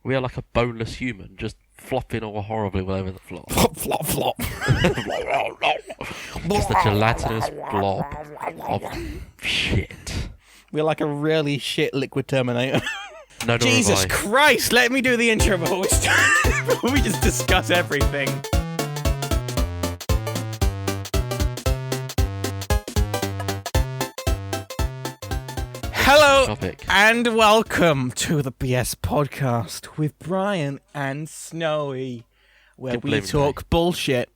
We are like a boneless human, just flopping all horribly all over the floor. Flop, flop, flop. Just a gelatinous blob of shit. We're like a really shit liquid Terminator. No, Jesus Christ, let me do the intro before we just discuss everything. Hello and welcome to the BS podcast with Brian and Snowy, where we talk bullshit.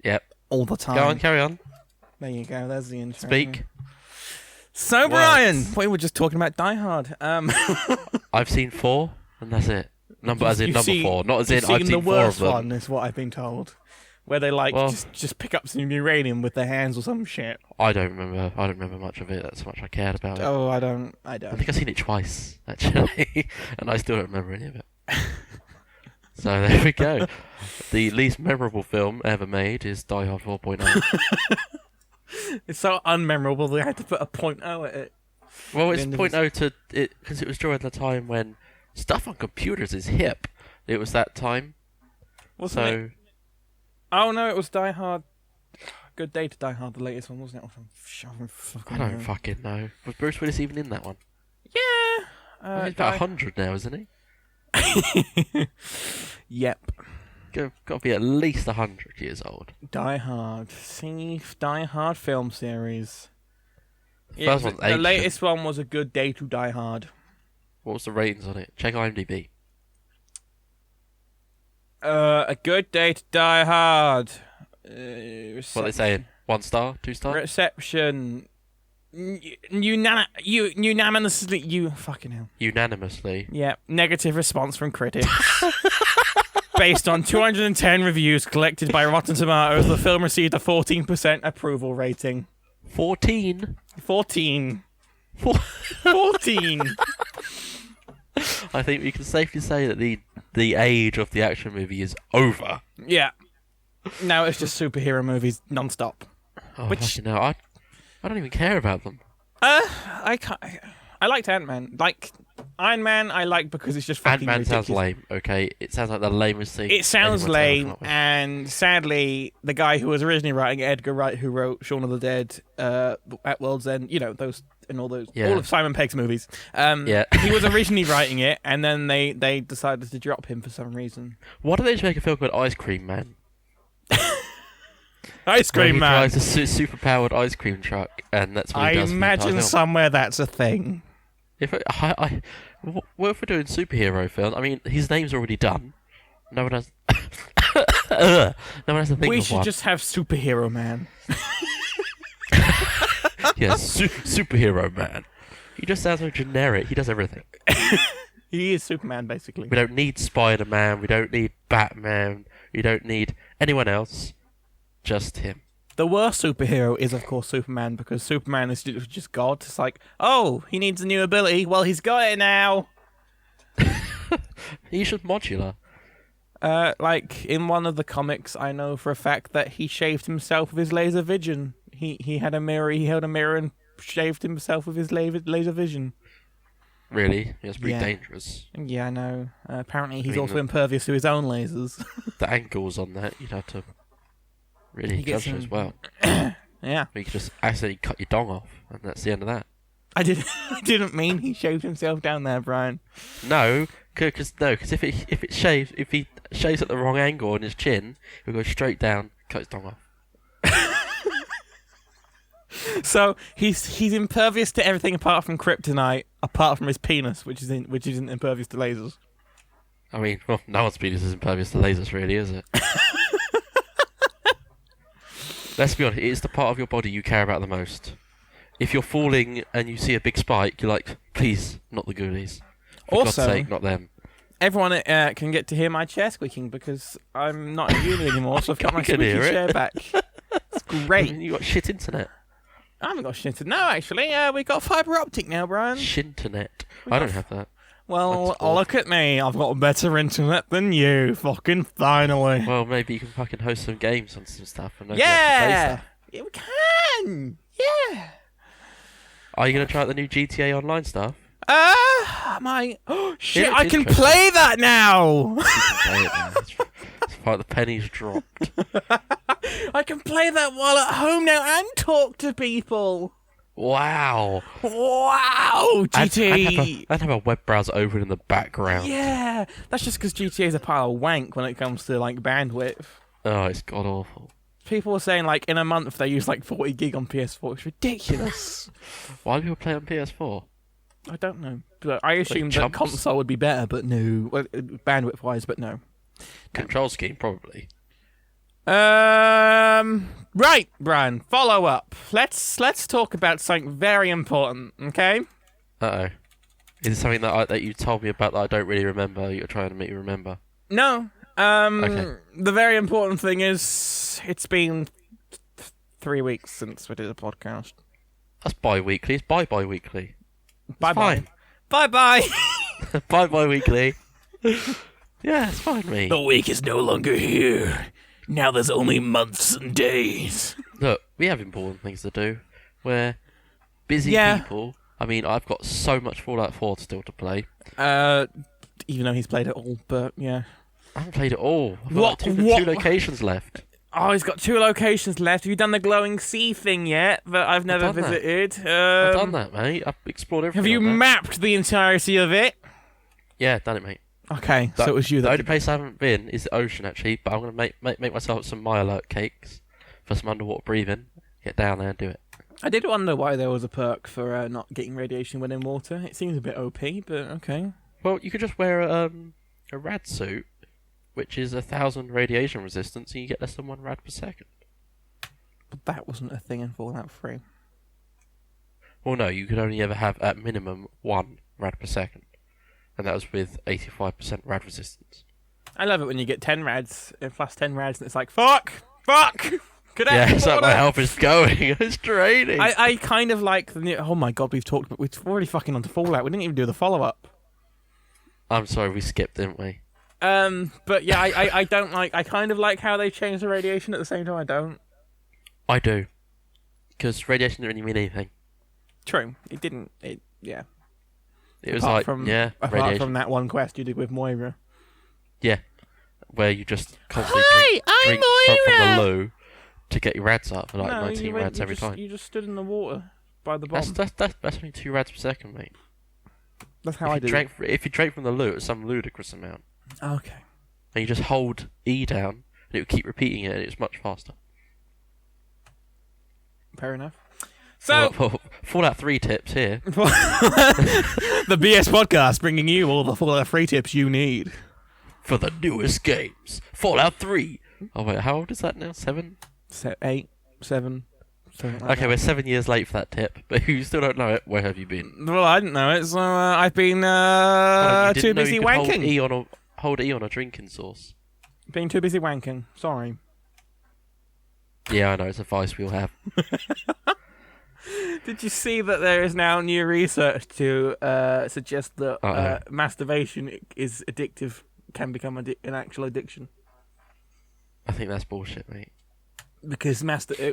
Yep. All the time. Go on, carry on. There you go, there's the intro. Speak. So, Brian, we were just talking about Die Hard. I've seen 4, and that's it. Number 4, not as in I've seen the 4 worst of them. one, is what I've been told. Where they just pick up some uranium with their hands or some shit. I don't remember much of it. That's how much I cared about it. Oh, I don't. I think I've seen it twice, actually, and I still don't remember any of it. So there we go. The least memorable film ever made is Die Hard 4.0. It's so unmemorable they had to put a .0 at it. Well, it's .0 to it because it was during the time when stuff on computers is hip. It was that time. Wasn't it? Oh no, it was Die Hard. Good Day to Die Hard, the latest one, wasn't it? I don't fucking know. Was Bruce Willis even in that one? Yeah. He's about 100 now, isn't he? Yep. Got to be at least 100 years old. Die Hard. See, Die Hard film series. First one's the latest one was A Good Day to Die Hard. What was the ratings on it? Check IMDb. A Good Day to Die Hard. What are they saying? 1 star? 2 star? Reception. Unanimously. Fucking hell. Unanimously? Yeah. Negative response from critics. Based on 210 reviews collected by Rotten Tomatoes, the film received a 14% approval rating. 14? 14. 14. I think we can safely say that the age of the action movie is over. Yeah. Now it's just superhero movies non-stop. Oh, fucking hell. I don't even care about them. I liked Ant-Man. Like, Iron Man I like because it's just fucking Ant-Man ridiculous. sounds lame, okay? It sounds like the lamest thing. It sounds lame, and sadly, the guy who was originally writing it, Edgar Wright, who wrote Shaun of the Dead, At World's End, those and all those, all of Simon Pegg's movies. He was originally writing it, and then they decided to drop him for some reason. Why don't they just make a film called Ice Cream Man? Ice Cream Man. He drives a super-powered ice cream truck, and that's what he does. I imagine somewhere that's a thing. What if we're doing superhero film? I mean, his name's already done. No one has. No one has to think of one. We should just have Superhero Man. Yes, Superhero Man. He just sounds so generic. He does everything. He is Superman, basically. We don't need Spider-Man. We don't need Batman. We don't need anyone else. Just him. The worst superhero is, of course, Superman, because Superman is just God. It's like, oh, he needs a new ability. Well, he's got it now. He should modular. Like, in one of the comics, I know for a fact that he shaved himself with his laser vision. He had a mirror, he held a mirror and shaved himself with his laser vision. Really? That's pretty dangerous. Yeah, I know. Apparently, he's also impervious to his own lasers. The angles on that, you'd have to really judge as well. Yeah. You could just accidentally cut your dong off, and that's the end of that. I didn't mean he shaved himself down there, Brian. No, because if he shaves at the wrong angle on his chin, he'll go straight down, cut his dong off. So he's impervious to everything apart from kryptonite, apart from his penis, which isn't impervious to lasers. I mean, well, no one's penis is impervious to lasers, really, is it? Let's be honest, it is the part of your body you care about the most. If you're falling and you see a big spike, you're like, please, not the ghoulies. For God's sake, not them. Everyone can get to hear my chair squeaking because I'm not in uni anymore, so I've got my squeaky chair back. It's great. You got shit internet. I haven't got shit internet. No, actually, we got fibre optic now, Brian. Shinternet. I don't have that. Well, look at me. I've got better internet than you. Fucking finally. Well, maybe you can fucking host some games on some stuff. And yeah, we can. Yeah. Are you going to try out the new GTA Online stuff? Shit! I can play that now. It's like the pennies dropped. I can play that while at home now and talk to people. Wow! GTA! And have a web browser open in the background. Yeah, that's just because GTA is a pile of wank when it comes to like bandwidth. Oh, it's god awful. People were saying like in a month they use like 40 gig on PS4. It's ridiculous. Why do people play on PS4? I don't know, but I assumed that console would be better, but no, bandwidth wise, but no. Control scheme probably. Right, Brian. Follow up. Let's talk about something very important. Okay. Uh-oh. Is it something that you told me about that I don't really remember? You're trying to make me remember. No. Okay. The very important thing is it's been 3 weeks since we did a podcast. That's bi-weekly. It's bi-weekly. Bye-bye. Bye-bye. Bi-weekly. Yeah, it's fine, mate. The week is no longer here. Now there's only months and days. Look, we have important things to do. We're busy people. I mean, I've got so much Fallout 4 still to play. Even though he's played it all, but yeah. I haven't played it all. I've got two locations left. Oh, he's got 2 locations left. Have you done the glowing sea thing yet that I've never visited? I've done that, mate. I've explored everything. Have you mapped the entirety of it? Yeah, done it, mate. Okay, so it was you. The only place I haven't been is the ocean, actually, but I'm going to make myself some My Alert cakes for some underwater breathing. Get down there and do it. I did wonder why there was a perk for not getting radiation when in water. It seems a bit OP, but okay. Well, you could just wear a rad suit, which is 1,000 radiation resistance, and you get less than 1 rad per second. But that wasn't a thing in Fallout 3. Well, no, you could only ever have, at minimum, 1 rad per second. And that was with 85% rad resistance. I love it when you get 10 rads, plus 10 rads, and it's like, fuck! Yeah, it's like my health is going. It's draining. I kind of like the new... Oh my god, we've already fucking on to Fallout. We didn't even do the follow-up. I'm sorry, we skipped, didn't we? But yeah, I don't like... I kind of like how they changed the radiation. At the same time, I don't. I do. Because radiation didn't really mean anything. True. It didn't... Yeah. It was apart from that one quest you did with Moira. Yeah. Where you just constantly drink from the loo to get your rads up for like 19 rads every time. You just stood in the water by the bomb. That's only 2 rads per second, mate. That's how I did it. If you drank from the loo, it's some ludicrous amount. Okay. And you just hold E down, and it will keep repeating it, and it's much faster. Fair enough. So, Fallout 3 tips here. The BS Podcast bringing you all the Fallout 3 tips you need. For the newest games. Fallout 3. Oh, wait, how old is that now? 7? 8, 7. Okay, we're 7 years late for that tip, but you still don't know it. Where have you been? Well, I didn't know it, so I've been too busy wanking. Hold E on a drinking source. Been too busy wanking. Sorry. Yeah, I know. It's a vice we all have. Did you see that there is now new research to suggest that masturbation is addictive, can become an actual addiction? I think that's bullshit, mate. Because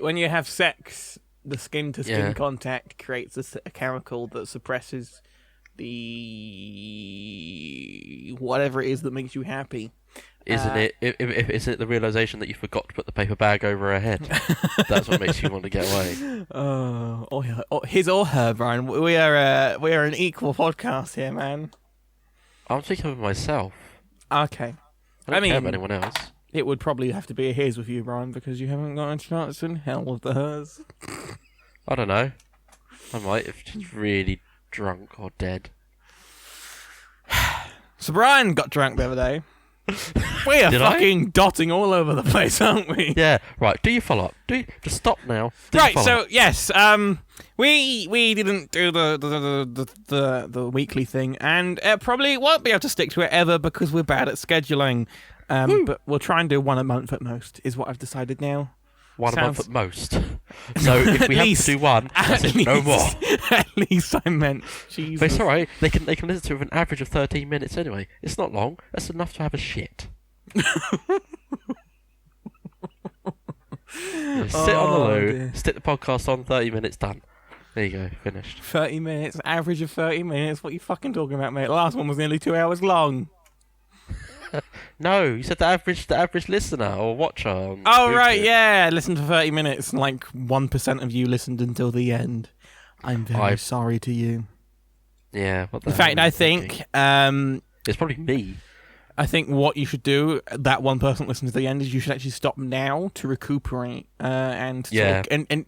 when you have sex, the skin-to-skin contact creates a chemical that suppresses the whatever it is that makes you happy. Isn't it? Isn't it the realization that you forgot to put the paper bag over her head? That's what makes you want to get away. His or her, Brian. We are an equal podcast here, man. I'm speaking of myself. Okay. I don't care about anyone else. It would probably have to be a his with you, Brian, because you haven't got a chance in hell with the hers. I don't know. I might if she's really drunk or dead. So Brian got drunk the other day. We are fucking dotting all over the place, aren't we? Yeah, right. Do you follow up? Just stop now. Right. So yes, we didn't do the weekly thing, and probably won't be able to stick to it ever because we're bad at scheduling. But we'll try and do 1 a month at most. Is what I've decided now. 1 a month at most. So if we have to do 1, that's it, no more. At least I meant. Jesus. But it's alright. They can listen to it with an average of 13 minutes anyway. It's not long. That's enough to have a shit. Sit on the loo, stick the podcast on, 30 minutes, done. There you go. Finished. 30 minutes, average of 30 minutes. What are you fucking talking about, mate? The last one was nearly 2 hours long. No, you said the average listener or watcher. Oh, right, yeah. Listen to 30 minutes. Like 1% of you listened until the end. I'm very sorry to you. Yeah. What the In fact, I think... it's probably me. I think what you should do, that one person listening to the end, is you should actually stop now to recuperate and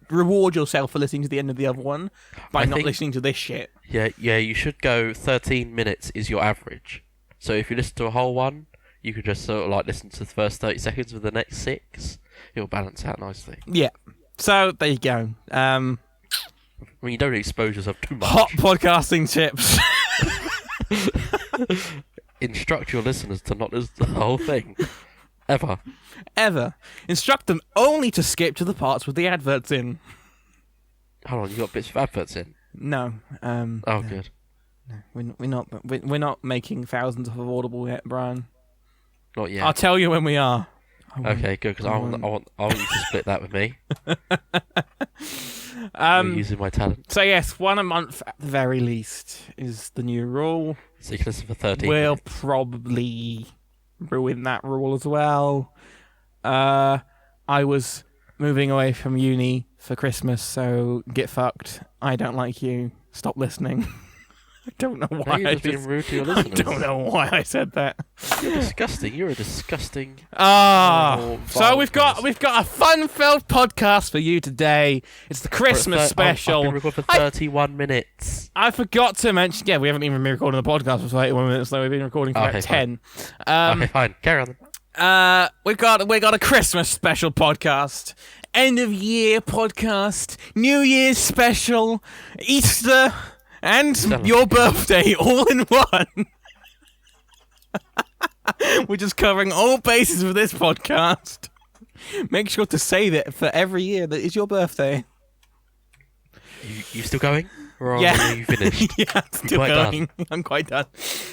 reward yourself for listening to the end of the other one by not listening to this shit. Yeah, you should go 13 minutes is your average. So if you listen to a whole one, you could just sort of like listen to the first 30 seconds of the next 6. It'll balance out nicely. Yeah. So there you go. I mean, you don't expose yourself too much. Hot podcasting tips. Instruct your listeners to not listen to the whole thing. Ever. Instruct them only to skip to the parts with the adverts in. Hold on, you got bits of adverts in? No. Good. No, we're not making thousands of Audible yet, Brian. Not yet. I'll tell you when we are. Okay, good, because I want you to split that with me. You're using my talent. So yes, one a month at the very least is the new rule. So you can listen for 13 We'll minutes. probably ruin that rule as well. I was moving away from uni for Christmas, so get fucked. I don't like you. Stop listening. I don't know why You're just being rude to your listeners. I don't know why I said that. You're disgusting. You're a disgusting. So we've got a fun-filled podcast for you today. It's the Christmas special. I've been recording for 31 minutes. I forgot to mention. Yeah, we haven't even been recording the podcast for 31 minutes. Though we've been recording for about 10. Okay, fine. Carry on. We got a Christmas special podcast, end of year podcast, New Year's special, Easter. And your birthday all in one. We're just covering all bases of this podcast. Make sure to say that for every year that is your birthday. You still going? Or are you finished? Yeah, I'm still going. I'm quite done.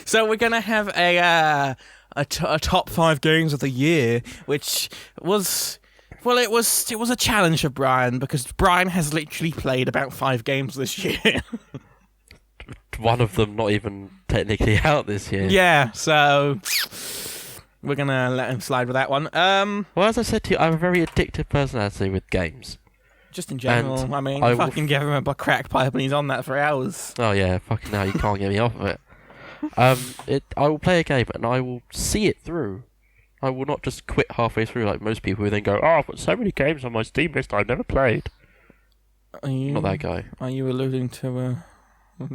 So we're going to have a top 5 games of the year, which was... Well, it was a challenge for Brian, because Brian has literally played about 5 games this year. One of them not even technically out this year. Yeah, so we're going to let him slide with that one. Well, as I said to you, I have a very addictive personality with games. Just in general. And I mean, fucking give him a crack pipe and he's on that for hours. Oh, yeah, fucking hell, you can't get me off of it. I will play a game and I will see it through. I will not just quit halfway through like most people who then go, I've got so many games on my Steam list I've never played. Not that guy. Are you alluding to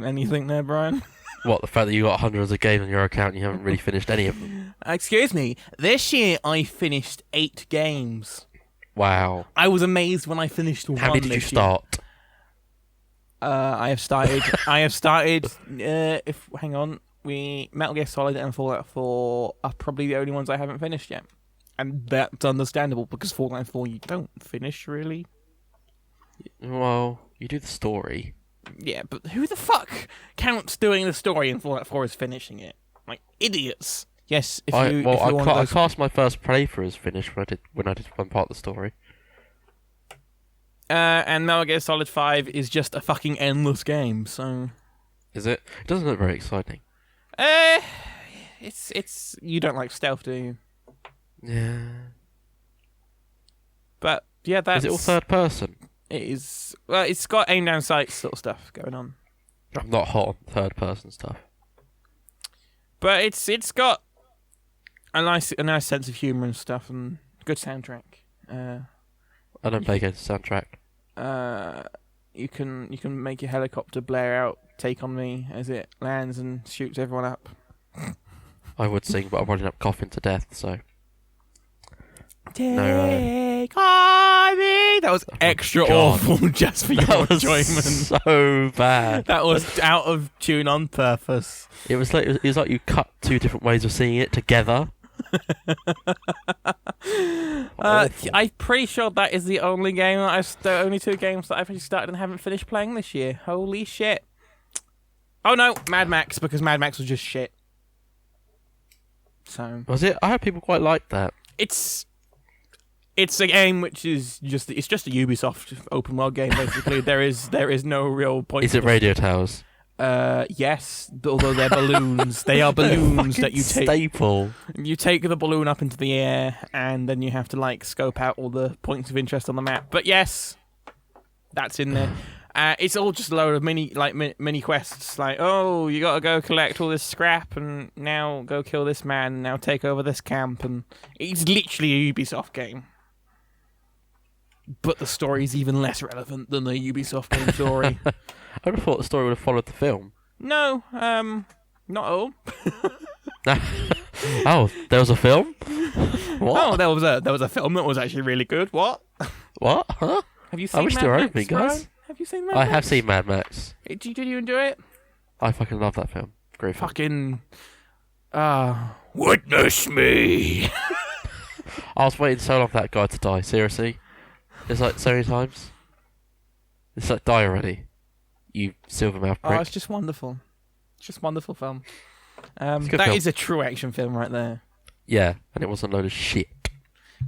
anything there, Brian? What, the fact that you got hundreds of games on your account and you haven't really finished any of them? Excuse me. This year I finished 8 games. Wow. I was amazed when I finished one. How many did you start? I have started. Hang on. Metal Gear Solid and Fallout 4 are probably the only ones I haven't finished yet. And that's understandable, because Fallout 4 you don't finish, really. Well, you do the story. Yeah, but who the fuck counts doing the story in Fallout 4 as finishing it? Like, idiots. Yes, I classed my first playthrough as finished when I did one part of the story. And Metal Gear Solid 5 is just a fucking endless game, so... Is it? It doesn't look very exciting. It's... You don't like stealth, do you? Yeah. But, yeah, that's... Is it all third person? It is... Well, it's got aim down sights sort of stuff going on. I'm not hot on third person stuff. But it's got a nice sense of humour and stuff, and good soundtrack. I don't play against soundtrack. You can make your helicopter blare out "Take on Me" as it lands and shoots everyone up. I would sing, but I'm running up coughing to death, so... Take on me! That was extra awful just for your enjoyment. So bad. That was out of tune on purpose. It was like you cut 2 different ways of singing it together. I'm pretty sure that is the only game the only 2 games that I've actually started and haven't finished playing this year. Holy shit! Oh no, Mad Max, because Mad Max was just shit. So was it? I heard people quite like that. It's a game which is just a Ubisoft open world game. Basically, there is no real point. Is it Radio Towers? Yes, although they're balloons. They are balloons that you take. Staple. You take the balloon up into the air, and then you have to like scope out all the points of interest on the map. But yes, that's in there. It's all just a load of mini quests. Like, oh, you gotta go collect all this scrap, and now go kill this man, and now take over this camp, and it's literally a Ubisoft game. But the story's even less relevant than the Ubisoft game story. I would have thought the story would have followed the film. No, not at all. Oh, there was a film? What? Oh, there was a film that was actually really good. What? What? Huh? Have you seen Mad Max, me, guys. Have you seen Mad Max? I have seen Mad Max. Did you enjoy it? I fucking love that film. Great film. Fucking... witness me! I was waiting so long for that guy to die, seriously. It's like so many times. It's like, die already. You silvermouth prick. Oh, it's just wonderful. It's just wonderful film. That film. is a true action film right there. Yeah, and it wasn't a load of shit.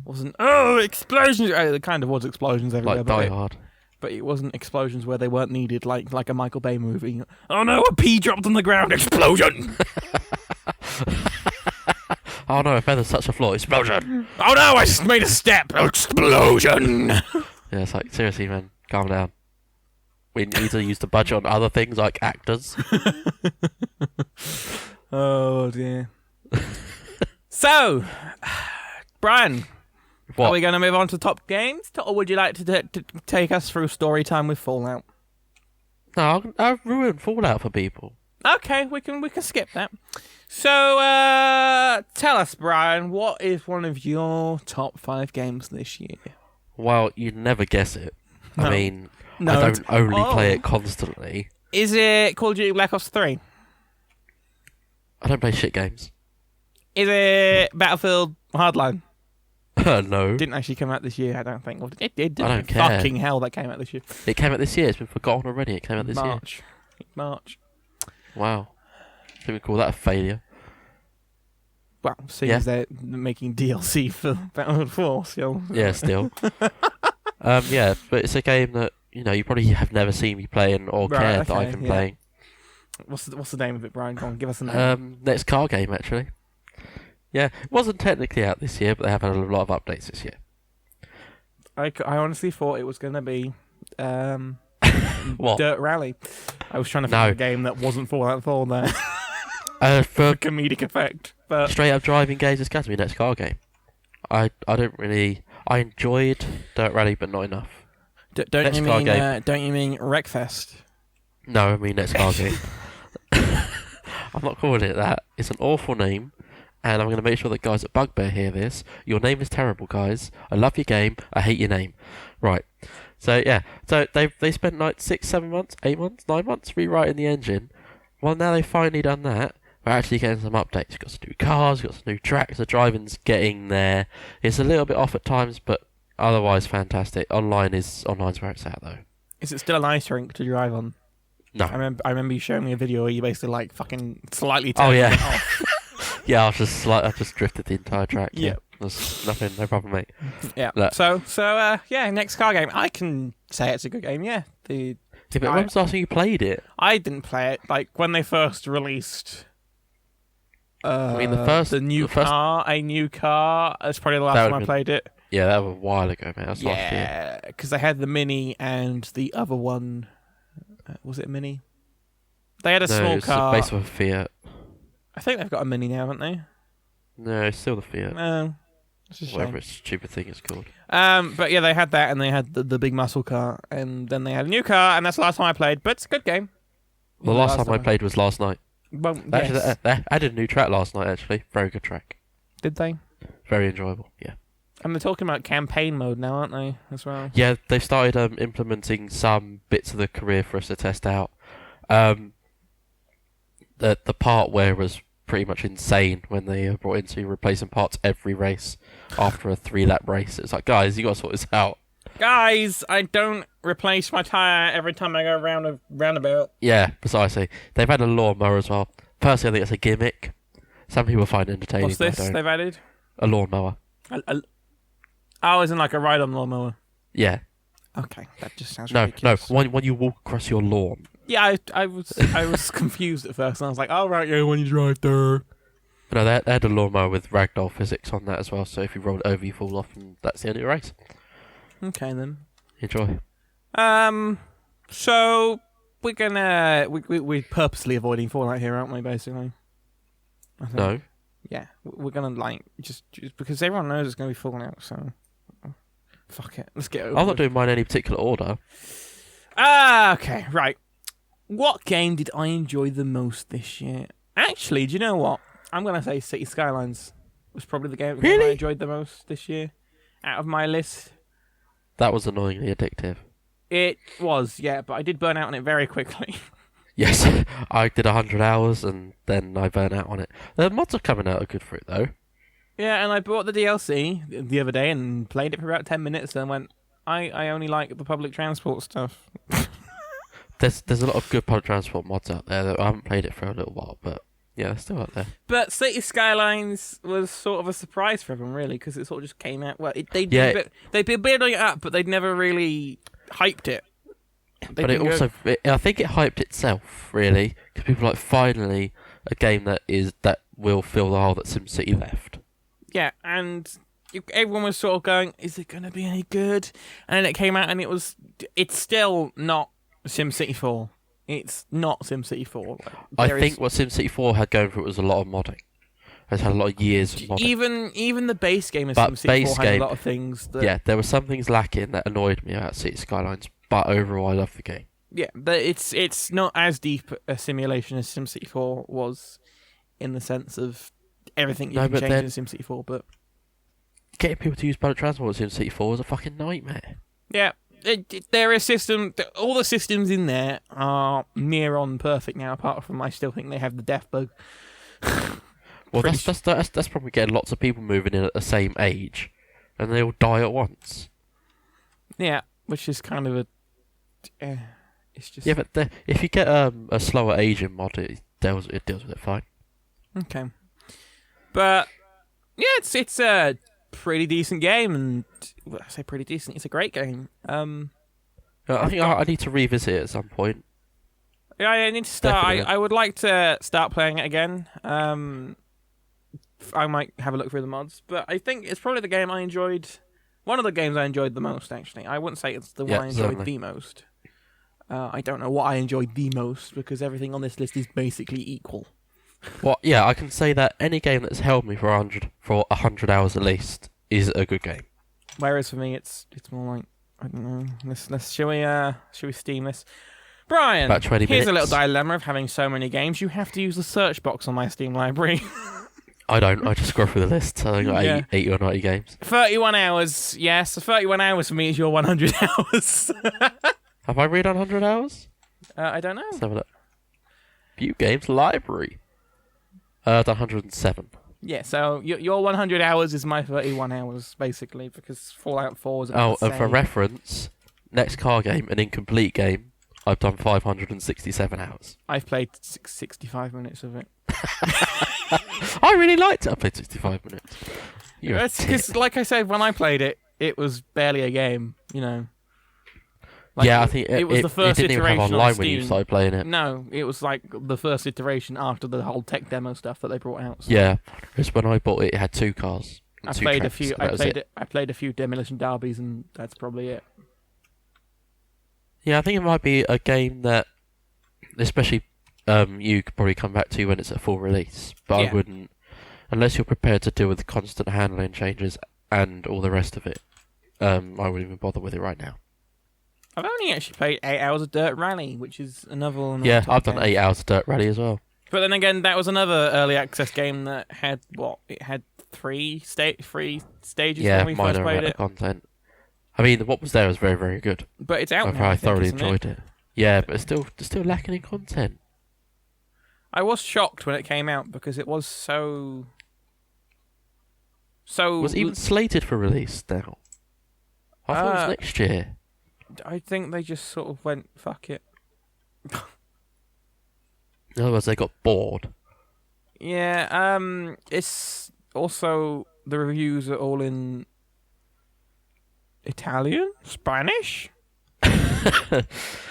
Wasn't explosions. It kind of was explosions everywhere. Like Die Hard. But it wasn't explosions where they weren't needed, like a Michael Bay movie. Oh no, a pea dropped on the ground. Explosion! Oh no, a feather's touched the floor. Explosion! Oh no, I just made a step. Explosion! Yeah, it's like, seriously, man, calm down. We need to use the budget on other things like actors. Oh dear. So, Brian, What? are we going to move on to top games, or would you like to take us through story time with Fallout? No, I've ruined Fallout for people. Okay, we can skip that. So, tell us, Brian, what is one of your top 5 games this year? Well, you'd never guess it. No. I mean, No, I don't only play it constantly. Is it Call of Duty Black Ops 3? I don't play shit games. Is it Battlefield Hardline? No. Didn't actually come out this year, I don't think. It did. I don't care. Fucking hell, that came out this year. It came out this year. It's been forgotten already. It came out this year. March. Wow. I think we call that a failure. Well, seeing as they're making DLC for Battlefield 4, so... Yeah, still. Yeah, but it's a game that, you know, you probably have never seen me playing or care that I've been playing. What's the name of it, Brian? Go on, give us a name. Next car game, actually. Yeah, it wasn't technically out this year, but they have had a lot of updates this year. I honestly thought it was going to be What? Dirt Rally. I was trying to find a game that wasn't Fallout 4 there. For comedic effect. But straight up driving games, it's got to be next car game. I enjoyed Dirt Rally, but not enough. Don't you mean Wreckfest? No, I mean next car game. I'm not calling it that. It's an awful name, and I'm going to make sure that guys at Bugbear hear this. Your name is terrible, guys. I love your game. I hate your name. Right. So yeah. So they spent like 6, 7 months, 8 months, 9 months rewriting the engine. Well, now they've finally done that. We're actually getting some updates. You've got some new cars, you've got some new tracks. The driving's getting there. It's a little bit off at times, but otherwise fantastic. Online's where it's at though. Is it still an ice rink to drive on? No. I remember you showing me a video where you basically like fucking slightly turned it off. Yeah, I just drifted the entire track. Yeah. There's nothing, no problem, mate. Yeah. Look. So yeah, next car game. I can say it's a good game. Yeah. But when was the last time you played it? I didn't play it. Like when they first released. I mean, a new car. That's probably the last time I played it. Yeah, that was a while ago, man. That's last year. Yeah, because they had the Mini and the other one. Was it a Mini? They had a small car. Based off a Fiat. I think they've got a Mini now, haven't they? No, it's still the Fiat. No. Whatever its stupid thing is called. But yeah, they had that, and they had the big muscle car, and then they had a new car, and that's the last time I played. But it's a good game. The last time I played was last night. Well, actually, yes. they added a new track last night. Actually, very good track. Did they? Very enjoyable. Yeah. And they're talking about campaign mode now, aren't they? As well. Yeah, they've started implementing some bits of the career for us to test out. The part where it was pretty much insane when they brought into replacing parts every race after a 3-lap race. It's like, guys, you got to sort this out. Guys, I don't replace my tyre every time I go around a roundabout. Yeah, precisely. They've had a lawnmower as well. Personally, I think it's a gimmick. Some people find it entertaining. What's this they've added? A lawnmower. Oh, isn't like a ride-on lawnmower? Yeah. Okay, that just sounds ridiculous. No, when you walk across your lawn. Yeah, I was confused at first, and I was like, "Oh right, yeah, when you drive there." No, they had a lawnmower with ragdoll physics on that as well. So if you roll it over, you fall off, and that's the end of the race. Okay then. Enjoy. So we're gonna we're purposely avoiding Fallout here, aren't we? Basically. No. Yeah, we're gonna like just because everyone knows it's gonna be Fallout, so fuck it, let's get over. I'm not doing mine in any particular order. Okay, right. What game did I enjoy the most this year? Actually, do you know what? I'm gonna say City Skylines was probably the game I enjoyed the most this year out of my list. That was annoyingly addictive. It was, yeah, but I did burn out on it very quickly. Yes, I did 100 hours and then I burnt out on it. The mods are coming out are good for it though. Yeah, and I bought the DLC the other day and played it for about 10 minutes and went, I only like the public transport stuff. There's a lot of good public transport mods out there that I haven't played it for a little while, but yeah, they're still out there. But City Skylines was sort of a surprise for everyone, really, because it sort of just came out. Well, they'd been building it up, but they'd never really hyped it. But it also, I think it hyped itself, really, because people are like, finally, a game that will fill the hole that SimCity left. Yeah, and everyone was sort of going, is it going to be any good? And then it came out, and it's still not SimCity 4. It's not SimCity 4. I think what SimCity 4 had going for it was a lot of modding. It's had a lot of years of modding. Even the base game of SimCity 4 had a lot of things that... Yeah, there were some things lacking that annoyed me about City Skylines, but overall I love the game. Yeah, but it's not as deep a simulation as SimCity 4 was, in the sense of everything you can change in SimCity 4, but... Getting people to use public transport in SimCity 4 was a fucking nightmare. Yeah. There are all the systems in there are near on perfect now, apart from I still think they have the death bug. Well, that's probably getting lots of people moving in at the same age, and they all die at once. Yeah, which is kind of it's just... Yeah, but if you get a slower aging mod, it deals with it fine. Okay. But yeah, it's a pretty decent game, and well, I say pretty decent. It's a great game. I think I need to revisit it at some point. Yeah, I need to start. I would like to start playing it again. I might have a look through the mods, but I think it's probably the game I enjoyed. One of the games I enjoyed the most, actually. I wouldn't say it's the one I enjoyed the most. I don't know what I enjoyed the most, because everything on this list is basically equal. Well, yeah, I can say that any game that's held me for 100 hours at least is a good game. Whereas for me, it's more like, I don't know. Shall we steam this? Brian, about 20 here's minutes. a little dilemma of having so many games. You have to use the search box on my Steam library. I don't. I just scroll through the list. So I got 80 or 90 games. 31 hours. Yes, 31 hours for me is your 100 hours. Have I read 100 hours? I don't know. Let's have a look. View games library. Done 107. Yeah, so your 100 hours is my 31 hours, basically, because Fallout 4 is about and for reference, next car game, an incomplete game, I've done 567 hours. I've played 65 minutes of it. I really liked it. I played 65 minutes. Because, like I said, when I played it, it was barely a game, you know. Like, yeah, I think it was the first it didn't iteration even have online on when you Steam. started playing it. No, it was like the first iteration after the whole tech demo stuff that they brought out. So. Yeah, because when I bought it, it had 2 cars. I played a few Demolition Derbies, and that's probably it. Yeah, I think it might be a game that, especially you could probably come back to when it's at full release. But I wouldn't, unless you're prepared to deal with the constant handling changes and all the rest of it. I wouldn't even bother with it right now. I've only actually played 8 hours of Dirt Rally, which is another one. Yeah, I've done 8 hours of Dirt Rally as well. But then again, that was another early access game that had It had three stages when we first played it. Content. I mean, what was there was very, very good. But it's out now. I thoroughly enjoyed it. Yeah, but it's still lacking in content. I was shocked when it came out because it was so. Was it even slated for release now? I thought it was next year. I think they just sort of went, fuck it. In other words, they got bored. Yeah, it's also, the reviews are all in Italian? Spanish?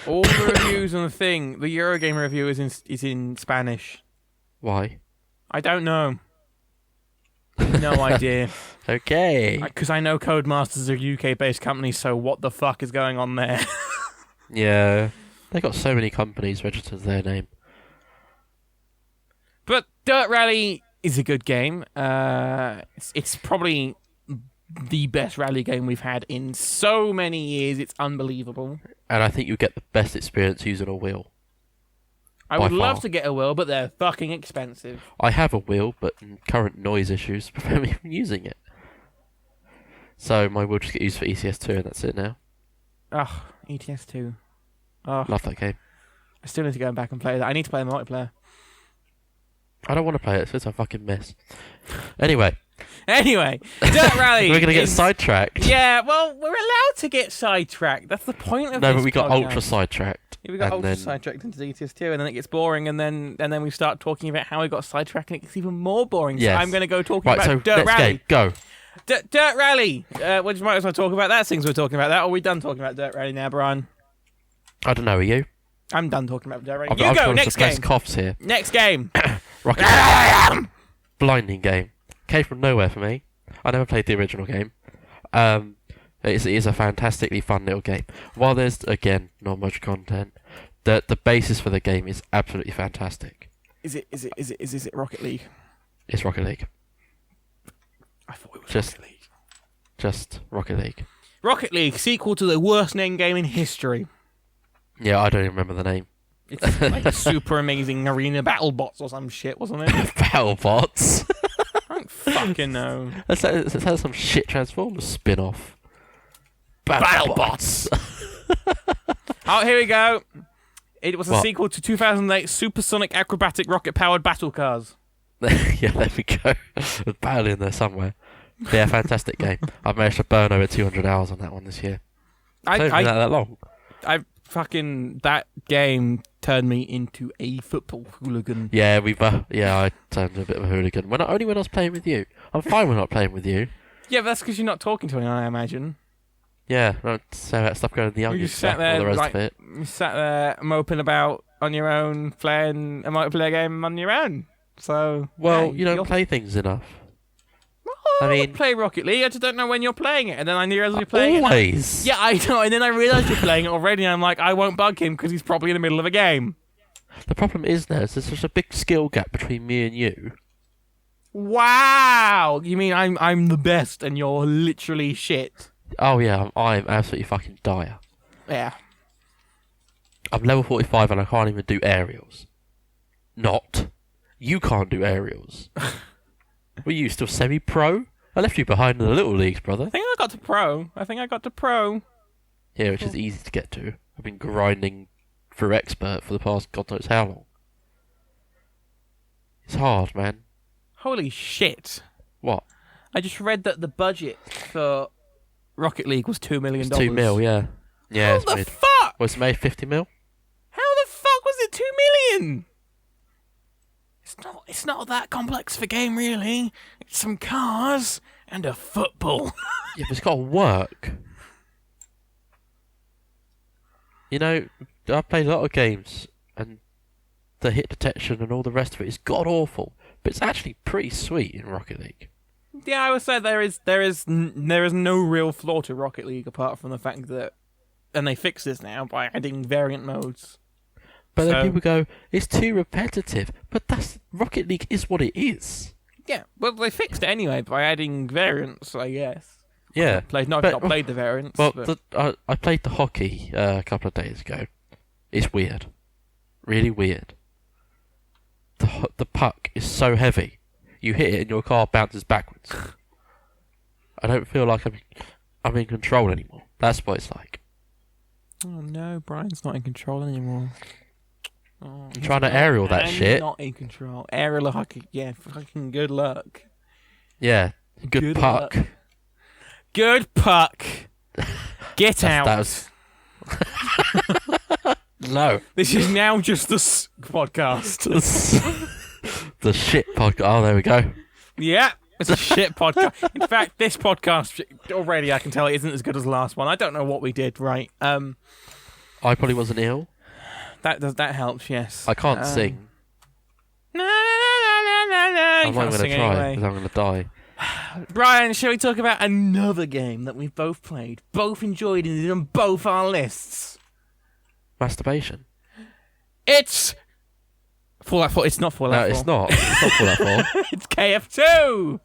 All the reviews on the thing, the Eurogamer review is in Spanish. Why? I don't know. No idea. Okay. Because I know Codemasters are a UK-based company, so what the fuck is going on there? Yeah. They got so many companies registered as their name. But Dirt Rally is a good game. It's probably the best rally game we've had in so many years. It's unbelievable. And I think you get the best experience using a wheel. I would love to get a wheel, but they're fucking expensive. I have a wheel, but current noise issues prevent me from using it. So my wheel just get used for ECS2 and that's it now. Ugh, ETS2. Ugh. Love that game. I still need to go back and play that. I need to play the multiplayer. I don't want to play it, so it's a fucking mess. Anyway, Dirt Rally. We're going to get sidetracked. Yeah, well, we're allowed to get sidetracked. That's the point of this. No, but we got podcast. ultra sidetracked. Yeah, we got ultra sidetracked into ETS2, and then it gets boring, and then we start talking about how we got sidetracked, and it gets even more boring. Yes. So I'm going to go talking about so Dirt Rally. Game. Go. Dirt Rally. We just might as well talk about that since we're talking about that. Or are we done talking about Dirt Rally now, Brian? I don't know. Are you? I'm done talking about Dirt Rally. I'm go. Next game. Coughs here. Next game. Rocket. Blinding game. Came from nowhere for me. I never played the original game. It is a fantastically fun little game. While there's again not much content, the basis for the game is absolutely fantastic. Is it Rocket League? It's Rocket League. I thought it was Just- Rocket League. Just Rocket League. Rocket League, sequel to the worst named game in history. Yeah, I don't even remember the name. It's like a super amazing arena battle bots or some shit, wasn't it? BattleBots. I don't fucking know. That's some shit Transformers spin-off. BattleBots. Oh, here we go. It was a What? sequel to 2008 Supersonic Acrobatic Rocket-Powered Battle Cars. Yeah, there we go. There's battle in there somewhere. Yeah, fantastic game. I've managed to burn over 200 hours on that one this year. It's not even that long. That game turned me into a football hooligan. Yeah, I turned into a bit of a hooligan. Only when I was playing with you. I'm fine when not playing with you. Yeah, but that's because you're not talking to anyone, I imagine. Yeah, no, so that stuff going to the You youngest just sat stuff and all the there, rest of it. you sat there moping about on your own, playing a multiplayer game on your own. So, Well, yeah, you don't play things enough. I mean- play Rocket League. I just don't know when you're playing it, and then I realize you're playing Always. it. Yeah, I know. And then I realize you're playing it already, and I'm like, I won't bug him because he's probably in the middle of a game. The problem is there's such a big skill gap between me and you. Wow! You mean I'm the best, and you're literally shit? Oh yeah, I'm absolutely fucking dire. Yeah. I'm level 45 and I can't even do aerials. Not. You can't do aerials. Were you still semi-pro? I left you behind in the little leagues, brother. I think I got to pro. Yeah, which is easy to get to. I've been grinding through expert for the past God knows how long. It's hard, man. Holy shit. What? I just read that the budget for Rocket League was $2 million. It's 2 mil, yeah. Yeah, How it's the made. fuck? Was it made 50 mil? How the fuck was it 2 million? It's not that complex of a game, really. It's some cars and a football. Yeah, but it's got to work. You know, I've played a lot of games, and the hit detection and all the rest of it is god awful, but it's actually pretty sweet in Rocket League. Yeah, I would say there is no real flaw to Rocket League apart from the fact that, and they fix this now by adding variant modes. But So- then people go, it's too repetitive. But Rocket League is what it is. Yeah, well, they fixed it anyway by adding variants, I guess. Yeah. I've not played the variants. Well, but... I played the hockey a couple of days ago. It's weird. Really weird. The puck is so heavy. You hit it and your car bounces backwards. I don't feel like I'm in control anymore. That's what it's like. Oh no, Brian's not in control anymore. Oh, I'm trying to aerial that I'm shit. not in control. Aerial hockey, yeah, fucking good luck. Yeah. Good puck. luck. Good puck. Get out. That was... No. This is now just the podcast. The shit podcast. Oh, there we go. Yeah, It's a shit podcast. In fact, this podcast already, I can tell, it isn't as good as the last one. I don't know what we did right. I probably wasn't ill. That helps, yes. I can't sing. No. I'm not going to try because I'm going to die. Brian, shall we talk about another game that we've both played, both enjoyed, and is on both our lists? Masturbation. It's Fallout 4. It's not Fallout 4. No, it's not. It's not Fallout 4. It's KF2.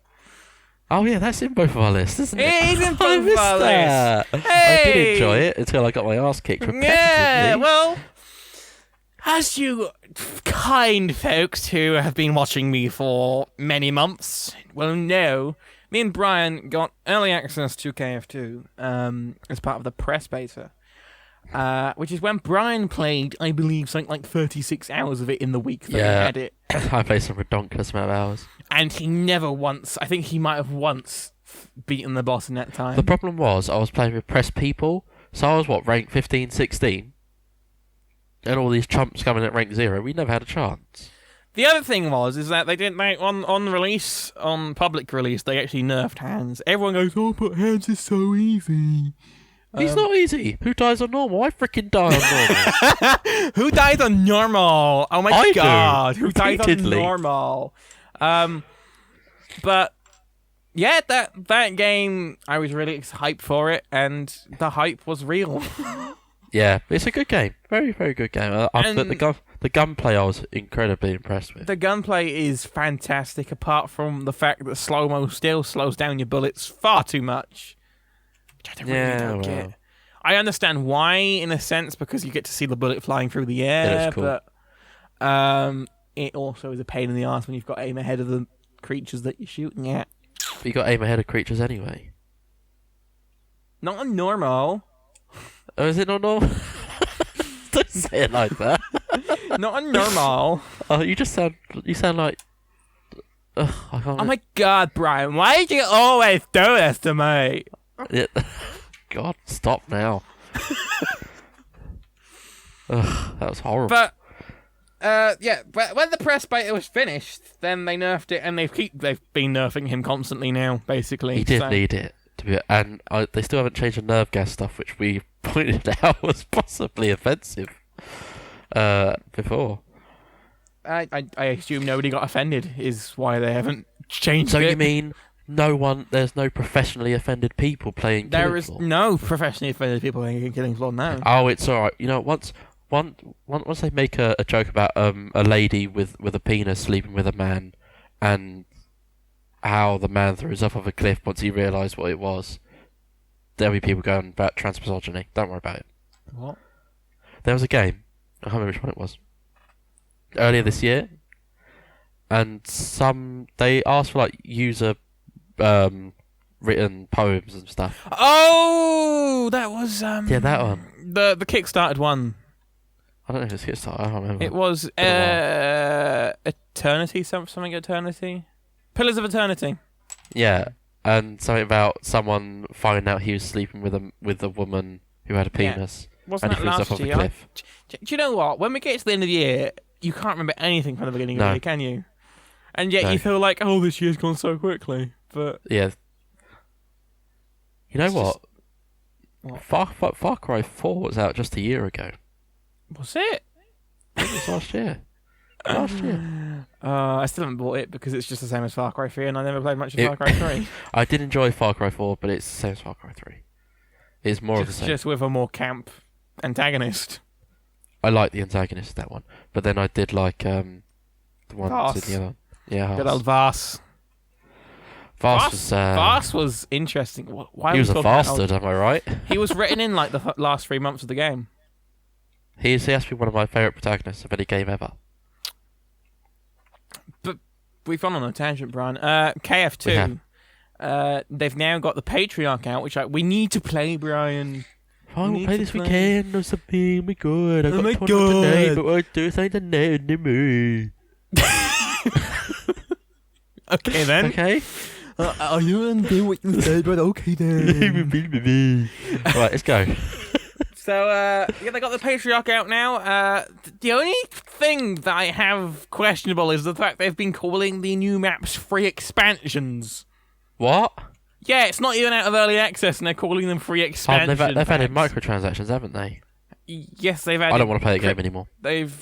Oh yeah, that's in both of our lists, isn't it? It is in both of our lists. Hey! I did enjoy it until I got my ass kicked repetitively. Yeah, well, as you kind folks who have been watching me for many months will know, me and Brian got early access to KF2 as part of the press beta, which is when Brian played, I believe, something like 36 hours of it in the week that he had it. I played some ridiculous amount of hours. And he never once, I think he might have once beaten the boss in that time. The problem was, I was playing with press people, so I was, rank 15, 16? And all these chumps coming at rank 0, we never had a chance. The other thing is that they didn't, on release, on public release, they actually nerfed hands. Everyone goes, oh, but hands is so easy. It's not easy. Who dies on normal? I freaking die on normal. Who dies on normal? Oh my god. Who dies on normal? But yeah, that game, I was really hyped for it, and the hype was real. Yeah, it's a good game. Very, very good game. But the gunplay I was incredibly impressed with. The gunplay is fantastic, apart from the fact that slow-mo still slows down your bullets far too much. Which I really don't get. I understand why, in a sense, because you get to see the bullet flying through the air, cool. But it also is a pain in the ass when you've got aim ahead of the creatures that you're shooting at. But you got aim ahead of creatures anyway. Not on normal. Oh, is it not normal? Don't say it like that. Not on normal. Oh, you sound like... I can't oh my god, Brian, why do you always do this to me? Yeah. God, stop now. Ugh, that was horrible. But, but when the press beta was finished, then they nerfed it, and they've been nerfing him constantly now, basically. He did need it. And they still haven't changed the nerve gas stuff, which we pointed out was possibly offensive before. I assume nobody got offended, is why they haven't changed it. So you mean there's no professionally offended people playing Killing Floor? There is no professionally offended people playing Killing Floor now. Oh, it's alright. You know, once they make a joke about a lady with a penis sleeping with a man, and how the man threw himself off a cliff once he realised what it was, there'll be people going about transmisogyny. Don't worry about it. What? There was a game, I can't remember which one it was, earlier this year, and they asked for like user written poems and stuff. Oh, that was yeah, that one. The Kickstarted one. I don't know if it's Kickstarter. I don't remember. It was Eternity, something Eternity. Pillars of Eternity. Yeah, and something about someone finding out he was sleeping with a woman who had a penis. Yeah. Wasn't that last year? Cliff. Do you know what? When we get to the end of the year, you can't remember anything from the beginning of the year, can you? And yet you feel like, oh, this year's gone so quickly. But yeah. You know what? Far Cry 4 was out just a year ago. Was it? It was last year. I still haven't bought it because it's just the same as Far Cry 3, and I never played much of Far Cry 3. I did enjoy Far Cry 4, but it's the same as Far Cry 3. It's more of the same. Just with a more camp antagonist. I like the antagonist of that one, but then I did like the one in the other. Yeah, good old Vaas. Vaas was interesting. Why he was a bastard, am I right? He was written in like the last 3 months of the game. He has to be one of my favourite protagonists of any game ever. But we've gone on a tangent, Brian. KF2. They've now got the Patriarch out, which we need to play, Brian. Fine, we'll play this weekend or something. We're good. I've got today, but we'll do something tonight. Okay then. Okay. I don't know what you said, but okay then. Right, let's go. So, they got the Patriarch out now. The only thing that I have questionable is the fact they've been calling the new maps free expansions. What? Yeah, it's not even out of early access, and they're calling them free expansions. They've added microtransactions, haven't they? Yes, they've added... I don't want to play the game anymore. They've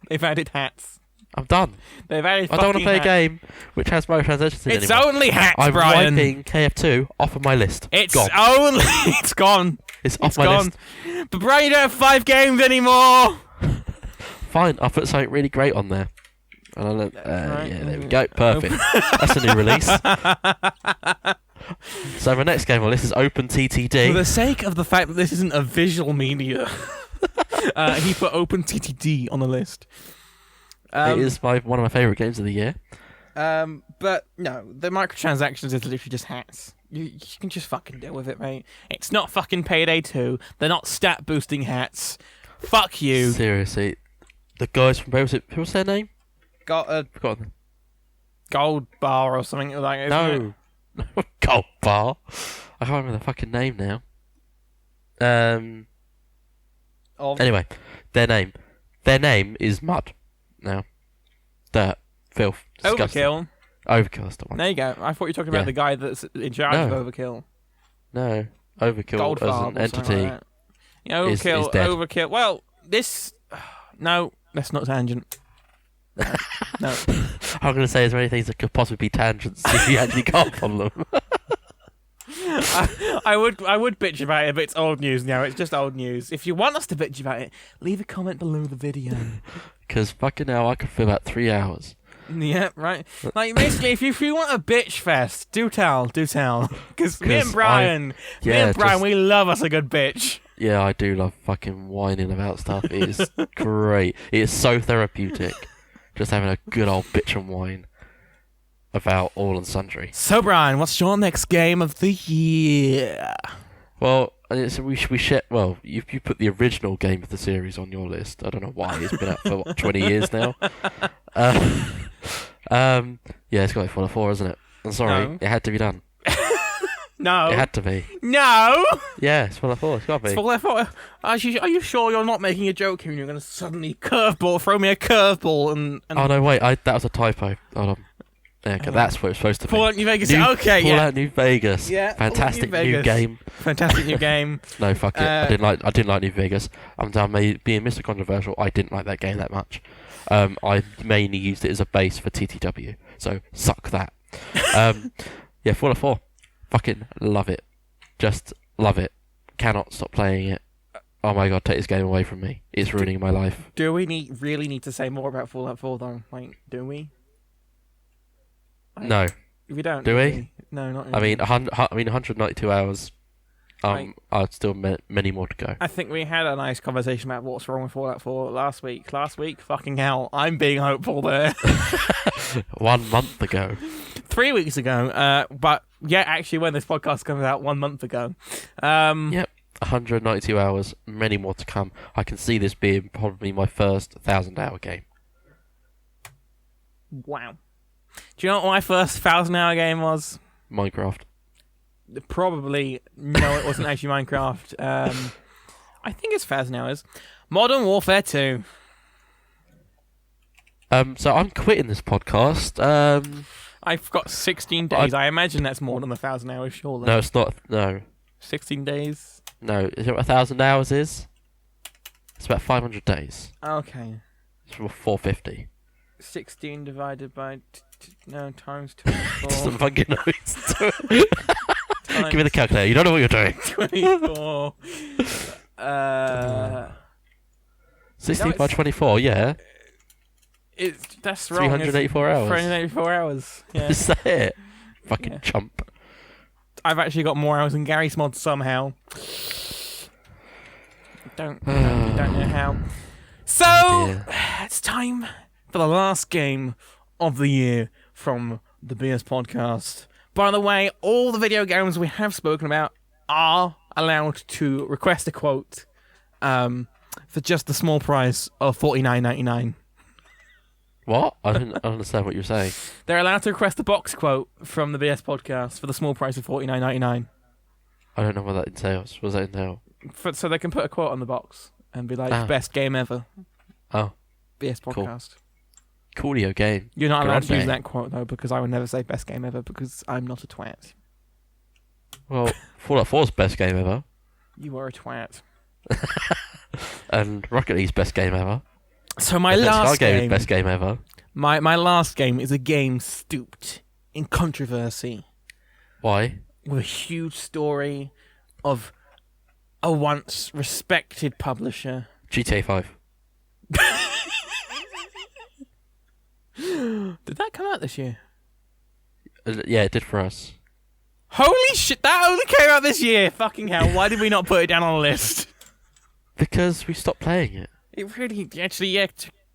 added hats. I'm done. They've added I don't want to play hats. a game which has microtransactions in it anymore. It's only hats, I'm Brian. wiping KF2 off of my list. It's gone. only... It's gone. It's off my list. But Brian, you don't have 5 games anymore. Fine, I'll put something really great on there. And I'll, yeah, there we go. Perfect. That's a new release. So my next game on this is OpenTTD. For the sake of the fact that this isn't a visual media, he put OpenTTD on the list. It is one of my favourite games of the year. But no, the microtransactions is literally just hats. You can just fucking deal with it, mate. It's not fucking Payday 2. They're not stat boosting hats. Fuck you. Seriously. The guys from what's their name? Forgotten. Gold Bar or something like that. No. Gold Bar. I can't remember the fucking name now. Anyway, their name is Mud. Now, dirt, filth, disgusting. Overkill. That's the one. There you go. I thought you were talking about the guy that's in charge of Overkill. No, Overkill as an entity. Like Overkill. Is dead. Overkill. Well, this. No, that's not tangent. No. I'm going to say, is there any things that could possibly be tangents if you actually can't follow them? I would bitch about it, but it's old news now. It's just old news. If you want us to bitch about it, leave a comment below the video. Because fucking hell, I could fill about 3 hours. Yeah, right. Like, basically, if you want a bitch fest, do tell. Because me and Brian, we love us a good bitch. Yeah, I do love fucking whining about stuff. It is great. It is so therapeutic. Just having a good old bitch and whine about all and sundry. So, Brian, what's your next game of the year? Well, you put the original game of the series on your list. I don't know why. It's been out for 20 years now. Yeah, it's got like Fallout 4, isn't it? I'm sorry, No. It had to be done. No. It had to be. No! Yeah, it's Fallout 4. It's got to be. It's Fallout 4. Are you sure you're not making a joke here and you're going to suddenly throw me a curveball and... Oh, no, wait. That was a typo. Hold on. Yeah, okay, that's what it's supposed to be. Fallout New Vegas. Okay, yeah. Fallout New Vegas. Yeah. Fantastic new game. Fantastic new game. No, fuck it. I didn't like New Vegas. I'm being Mr. Controversial. I didn't like that game that much. I mainly used it as a base for TTW. So suck that. Yeah, Fallout 4. Fucking love it. Just love it. Cannot stop playing it. Oh my god, take this game away from me. It's ruining my life. Do we really need to say more about Fallout 4 though? Like, do we? No. If we don't. Do we? No, not really. 192 hours. I've still many more to go. I think we had a nice conversation about what's wrong with Fallout 4 last week. Fucking hell, I'm being hopeful there. 1 month ago. 3 weeks ago. But yeah, actually, when this podcast comes out, 1 month ago. Yep. 192 hours, many more to come. I can see this being probably my first 1,000-hour game. Wow. Do you know what my first 1,000-hour game was? Minecraft. Probably. No, it wasn't actually Minecraft. I think it's 1,000 hours. Modern Warfare 2. So I'm quitting this podcast. I've got 16 days. I imagine that's more than 1,000 hours, surely. No, it's not. No. 16 days? No. Is it what 1,000 hours is? It's about 500 days. Okay. It's 450. 16 divided by... times 24. Some fucking notes. Give me the calculator. You don't know what you're doing. 24. 16 by 24, yeah. That's wrong. 384 hours. 384 hours. Yeah. Is that it? Fucking chump. I've actually got more hours than Gary's mod somehow. Don't know how. So, it's time for the last game of the year from the BS Podcast. By the way, all the video games we have spoken about are allowed to request a quote for just the small price of $49.99. What? I don't understand what you're saying. They're allowed to request a box quote from the BS Podcast for the small price of $49.99. I don't know what that entails. What does that entail? So they can put a quote on the box and be like, best game ever. Oh. BS Podcast. Coolio game. You're not allowed to use that quote, though, because I would never say best game ever, because I'm not a twat. Well, Fallout 4's best game ever. You are a twat. And Rocket League's best game ever. So my last game... best game ever. My last game is a game steeped in controversy. Why? With a huge story of a once respected publisher. GTA 5. Did that come out this year? Yeah, it did for us. Holy shit, that only came out this year! Fucking hell, why did we not put it down on the list? Because we stopped playing it. It really, actually, yeah,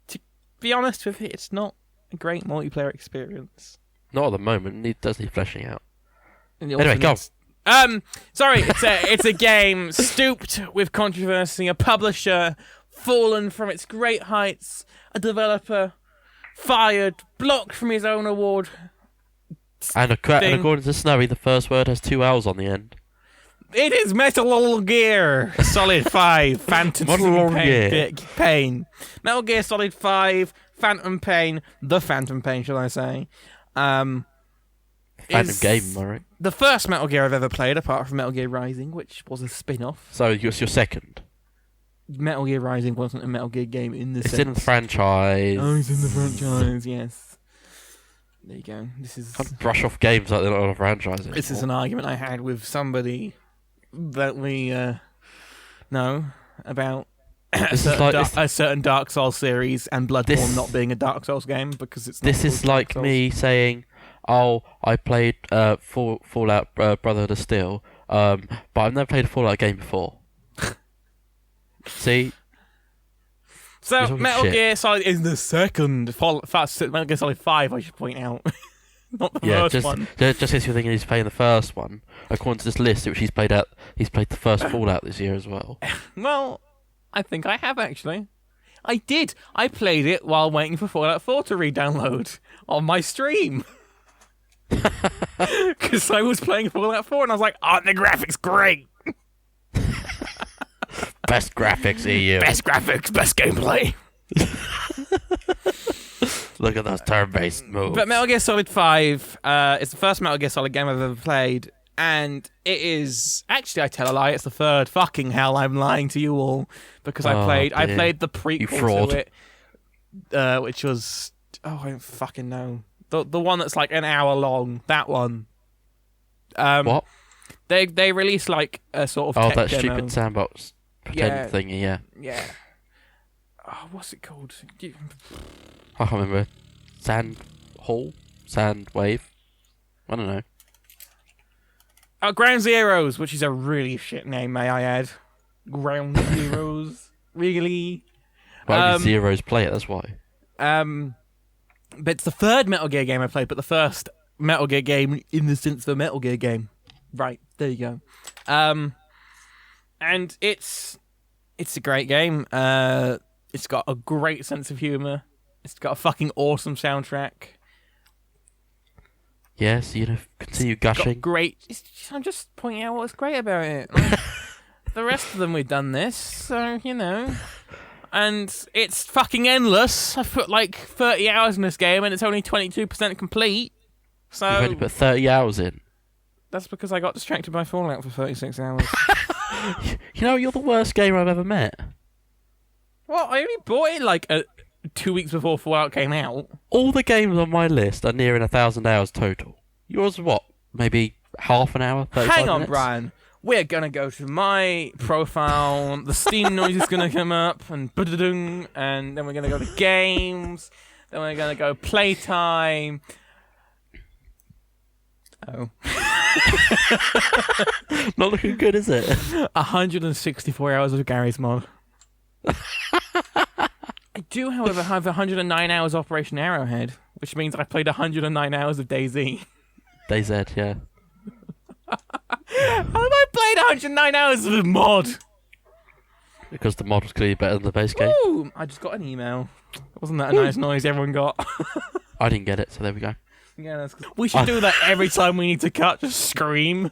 to be honest with it, it's not a great multiplayer experience. Not at the moment, it does need fleshing out. Anyway, go. Sorry, it's a game stooped with controversy, a publisher fallen from its great heights, a developer fired, blocked from his own award. And according to Snowy, the first word has 2 L's on the end. It is Metal Gear Solid 5 Phantom Pain. Metal Gear Solid 5 Phantom Pain, the Phantom Pain, shall I say. Phantom game, right? The first Metal Gear I've ever played, apart from Metal Gear Rising, which was a spin-off. So it's your second? Metal Gear Rising wasn't a Metal Gear game in the sense. It's in the franchise. Oh, it's in the franchise, yes. There you go. This is... Can't brush off games like they're not on a franchise anymore. This is an argument I had with somebody that we know about a certain Dark Souls series and Bloodborne not being a Dark Souls game because it's not. This is like me saying, "Oh, I played Fallout Brotherhood of Steel, but I've never played a Fallout game before." See. So Metal Gear Solid is the second. Metal Gear Solid 5, I should point out. Not the first one. Just because you're thinking he's playing the first one, according to this list, which he's played the first Fallout this year as well. Well, I think I have actually. I did. I played it while waiting for Fallout 4 to re-download on my stream. Because I was playing Fallout 4 and I was like, "Aren't the graphics great? Best graphics, EU. Best graphics, best gameplay." Look at those turn-based moves. But Metal Gear Solid 5 is the first Metal Gear Solid game I've ever played, and it is... Actually, I tell a lie, it's the third. Fucking hell, I'm lying to you all. Because I played the prequel to it, which was... Oh, I don't fucking know. The one that's like an hour long, that one. What? They released like a sort of tech that demo. stupid sandbox pretend thingy, yeah. Yeah. Oh, what's it called? I can't remember. Sand wave. I don't know. Ground Zeroes, which is a really shit name, may I add. Ground Zeroes, really? Well, only Zeros play it. That's why. But it's the third Metal Gear game I played, but the first Metal Gear game in the sense of a Metal Gear game. Right, there you go. And it's a great game. It's got a great sense of humor. It's got a fucking awesome soundtrack. Yes, continue gushing. I'm just pointing out what's great about it. Like, the rest of them we've done this, so and it's fucking endless. I've put like 30 hours in this game, and it's only 22% complete. So you've only put 30 hours in. That's because I got distracted by Fallout for 36 hours. You're the worst gamer I've ever met. Well, I only bought it like 2 weeks before Fallout came out. All the games on my list are nearing 1,000 hours total. Yours, what? Maybe half an hour? 35 Hang on, minutes? Brian. We're going to go to my profile. The Steam noise is going to come up, and then we're going to go to games. Then we're going to go playtime. Oh. Not looking good, is it? 164 hours of Gary's mod. I do, however, have 109 hours Operation Arrowhead, which means I played 109 hours of DayZ. DayZ, yeah. How have I played 109 hours of a mod? Because the mod was clearly better than the base game. Ooh, I just got an email. Wasn't that a nice noise everyone got? I didn't get it, so there we go. Yeah, we should do that every time we need to cut, just scream.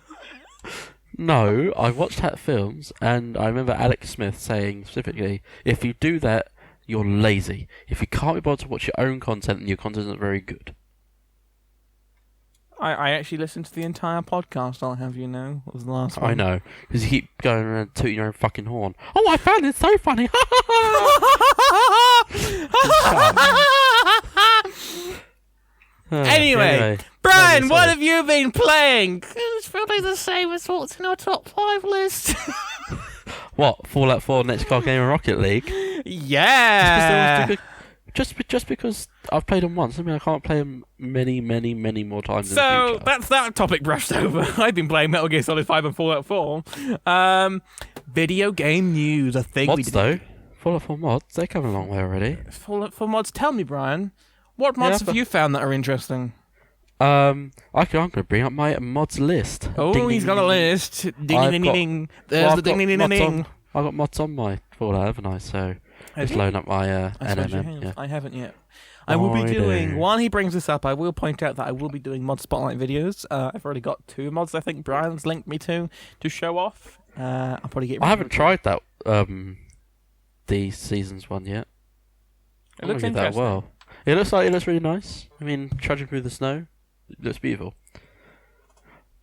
No, I watched Hat Films, and I remember Alex Smith saying specifically, if you do that, you're lazy. If you can't be bothered to watch your own content, then your content isn't very good. I actually listened to the entire podcast, I'll have you know. What was the last one? I know, because you keep going around tooting your own fucking horn. Oh, I found it so funny! Anyway, Brian, what have you been playing? It's probably the same as what's in our top 5 list. What? Fallout 4, Next Car Game, and Rocket League? Yeah! Just because I've played them once, I mean I can't play them many more times in the So, future. that's that topic brushed over. I've been playing Metal Gear Solid 5 and Fallout 4. Video game news, I think mods, though. Fallout 4 mods, they come a long way already. Fallout 4 mods, tell me, Brian. What mods have you found that are interesting? I'm going to bring up my mods list. Oh, ding, he's ding, got a ding, list. Ding, ding, ding, ding. There's the ding, ding, ding, ding. I've got mods on my Fallout, haven't I? So just load up my NMM. Yeah. I haven't yet. I will be doing, while he brings this up, I will point out that I will be doing mod spotlight videos. I've already got 2 mods I think Brian's linked me to show off. I'll probably get. I haven't tried that the seasons one yet. It looks interesting. Well. It looks really nice. I mean, trudging through the snow, it looks beautiful.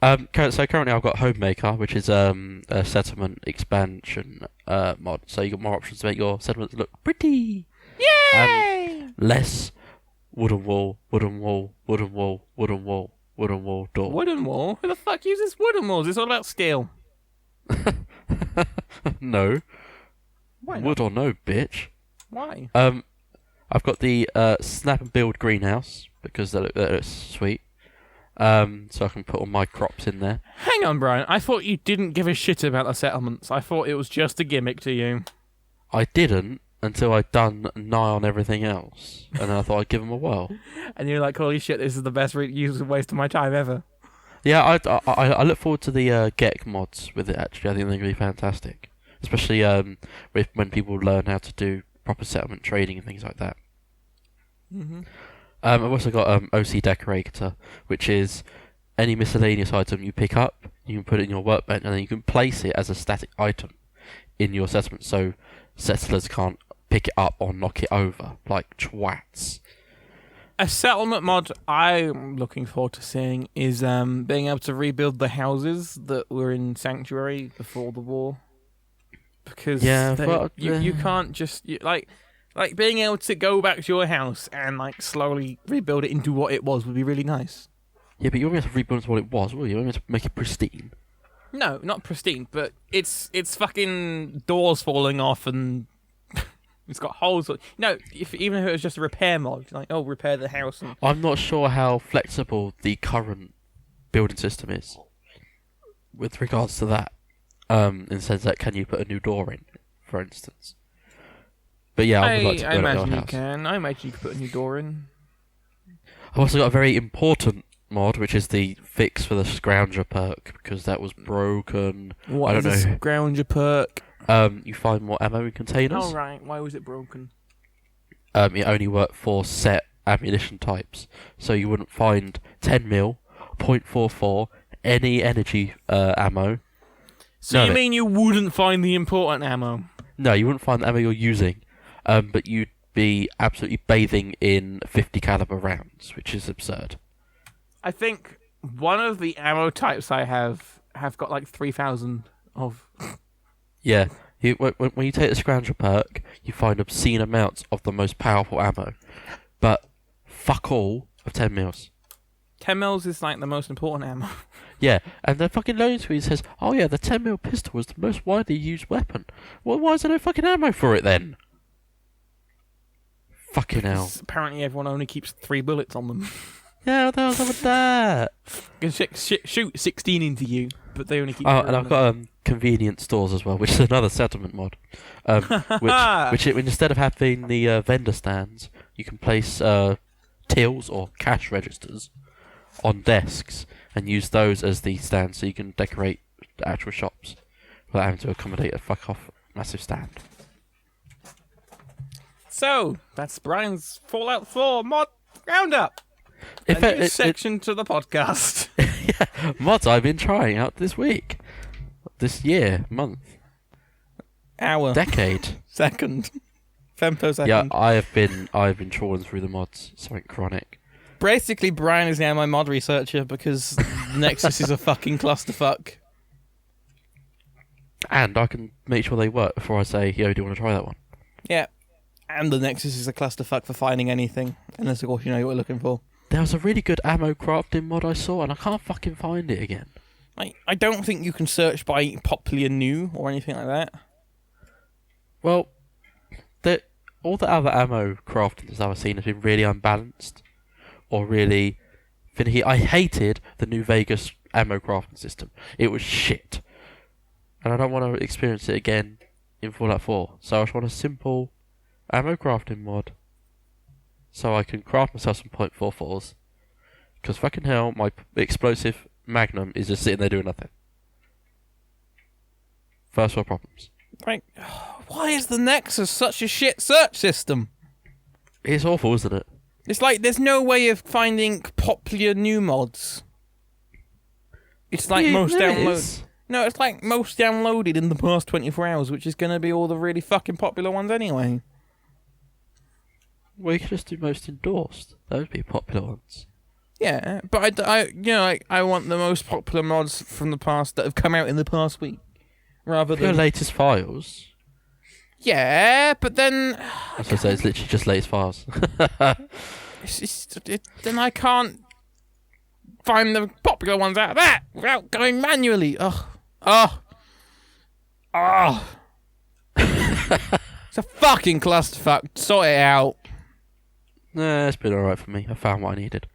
So currently I've got Homemaker, which is a settlement expansion mod. So you got more options to make your settlements look pretty. Yay! Less wooden wall, wooden wall, wooden wall, wooden wall, wooden wall door. Wooden wall? Who the fuck uses wooden walls? It's all about scale. No. Why not? Wood or no, bitch. Why? I've got the Snap and Build greenhouse because that looks sweet. So I can put all my crops in there. Hang on, Brian. I thought you didn't give a shit about the settlements. I thought it was just a gimmick to you. I didn't until I'd done nigh on everything else, and then I thought I'd give them a whirl. And you're like, holy shit, this is the best waste of my time ever. Yeah, I look forward to the GEC mods with it, actually. I think they're going to be fantastic. Especially when people learn how to do proper settlement trading and things like that. Mm-hmm. I've also got OC Decorator, which is any miscellaneous item you pick up, you can put it in your workbench, and then you can place it as a static item in your settlement, so settlers can't pick it up or knock it over, like twats. A settlement mod I'm looking forward to seeing is being able to rebuild the houses that were in Sanctuary before the war. Because you can't just... Like being able to go back to your house and like slowly rebuild it into what it was would be really nice. Yeah, but you won't be able to rebuild it to what it was, will you? You won't be able to make it pristine. No, not pristine, but it's fucking doors falling off and it's got holes. No, even if it was just a repair mod, like repair the house. And... I'm not sure how flexible the current building system is with regards to that. In the sense that can you put a new door in, for instance? But yeah, I would like to build a house. I imagine you could put a new door in. I've also got a very important mod, which is the fix for the Scrounger perk, because that was broken. What is a Scrounger perk? You find more ammo in containers. Oh, right. Why was it broken? It only worked for set ammunition types. So you wouldn't find 10mm, .44, any energy ammo. So you mean you wouldn't find the important ammo? No, you wouldn't find the ammo you're using. But you'd be absolutely bathing in 50 caliber rounds, which is absurd. I think one of the ammo types I have got like 3,000 of. Yeah, when you take the Scrounger perk, you find obscene amounts of the most powerful ammo, but fuck all of 10mm. 10mm is like the most important ammo. Yeah, and the fucking loading screen says, "Oh yeah, the 10mm pistol is the most widely used weapon." Well, why is there no fucking ammo for it then? Fucking hell. Apparently everyone only keeps 3 bullets on them. Yeah, what the hell's up with that? You can shoot 16 into you, but they only keep 3 and I've got convenience stores as well, which is another settlement mod. Which instead of having the vendor stands, you can place tills or cash registers on desks and use those as the stands, so you can decorate the actual shops without having to accommodate a fuck-off massive stand. So, that's Brian's Fallout 4 mod roundup. A new section to the podcast. Yeah, mods I've been trying out this week. This year, month. Hour. Decade. Second. femtosecond. Yeah, I've been trawling through the mods. Something chronic. Basically, Brian is now my mod researcher because Nexus is a fucking clusterfuck. And I can make sure they work before I say, yo, do you want to try that one? Yeah. And the Nexus is a clusterfuck for finding anything, unless of course you know what you're looking for. There was a really good ammo crafting mod I saw, and I can't fucking find it again. I don't think you can search by popular new or anything like that. Well, all the other ammo crafting that I've seen has been really unbalanced. Or really finicky. I hated the New Vegas ammo crafting system. It was shit. And I don't want to experience it again in Fallout 4. So I just want a simple ammo crafting mod. So I can craft myself some .44s. Because fucking hell, my explosive Magnum is just sitting there doing nothing. First world problems. Right. Why is the Nexus such a shit search system? It's awful, isn't it? It's like there's no way of finding popular new mods. It's like most downloaded. No, it's like most downloaded in the past 24 hours, which is going to be all the really fucking popular ones anyway. Well, you could just do most endorsed. Those would be popular ones. Yeah, but I want the most popular mods from the past that have come out in the past week, rather than your latest files. Yeah, but then as I say, it's literally just latest files. Then I can't find the popular ones out of that without going manually. It's a fucking clusterfuck. Sort it out. Nah, it's been alright for me. I found what I needed.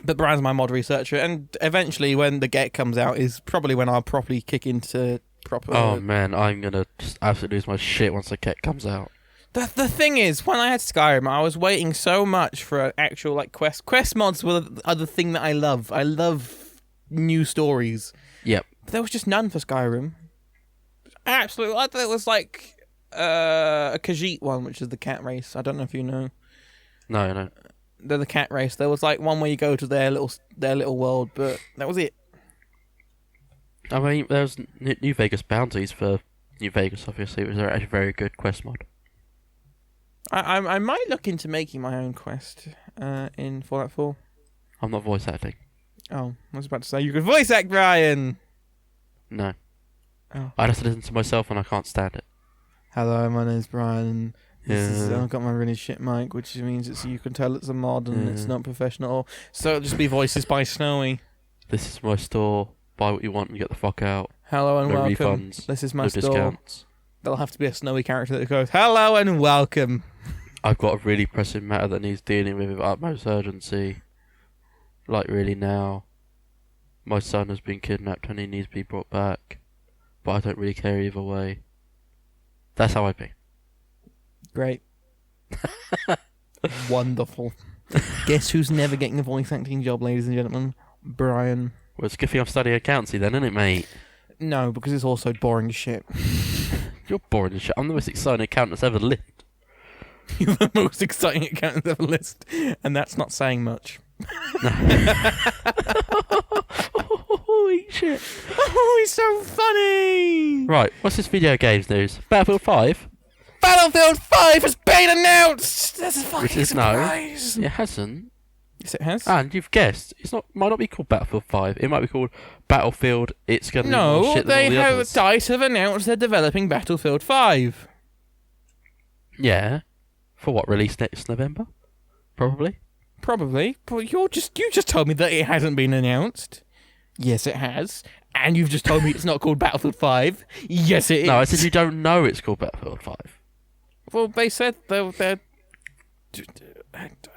But Brian's my mod researcher, and eventually when the Get comes out is probably when I'll properly kick into proper... Oh man, I'm gonna just absolutely lose my shit once the Get comes out. The thing is, when I had Skyrim, I was waiting so much for an actual quest mods are the thing that I love. I love new stories. Yep. But there was just none for Skyrim. Absolutely, I thought it was like a Khajiit one, which is the cat race. I don't know if you know. No. They're the cat race. There was like one where you go to their little world, but that was it. I mean, there was New Vegas bounties for New Vegas. Obviously, it was actually a very good quest mod. I might look into making my own quest in Fallout 4. I'm not voice acting. Oh, I was about to say you could voice act Brian. No. Oh. I have to listen to myself and I can't stand it. Hello, my name's Brian. Yeah. I've got my really shit mic, which means you can tell it's a mod and it's not professional. So it'll just be voices by Snowy. This is my store. Buy what you want and get the fuck out. Hello and no welcome. Refunds, this is my no store. Discounts. There'll have to be a Snowy character that goes, hello and welcome. I've got a really pressing matter that needs dealing with utmost urgency. Like really now. My son has been kidnapped and he needs to be brought back. But I don't really care either way. That's how I'd be. Great. Wonderful. Guess who's never getting a voice acting job, ladies and gentlemen? Brian. Well, it's good thing I'm studying accountancy then, isn't it, mate? No, because it's also boring as shit. You're boring as shit. I'm the most exciting accountant that's ever lived. You're the most exciting accountant ever lived, and that's not saying much. Oh, eat shit. Oh, he's so funny! Right, what's this video games news? Battlefield 5? Battlefield 5 has been announced! That's a fucking surprise! No, it hasn't. Yes, it has. And you've guessed, might not be called Battlefield 5. It might be called Battlefield. It's going to be more shit than all the others. DICE have announced they're developing Battlefield 5. Yeah. For what, release next November? Probably. But you just told me that it hasn't been announced. Yes, it has. And you've just told me it's not called Battlefield 5. Yes, it is. No, I said you don't know it's called Battlefield 5. Well, they said they're...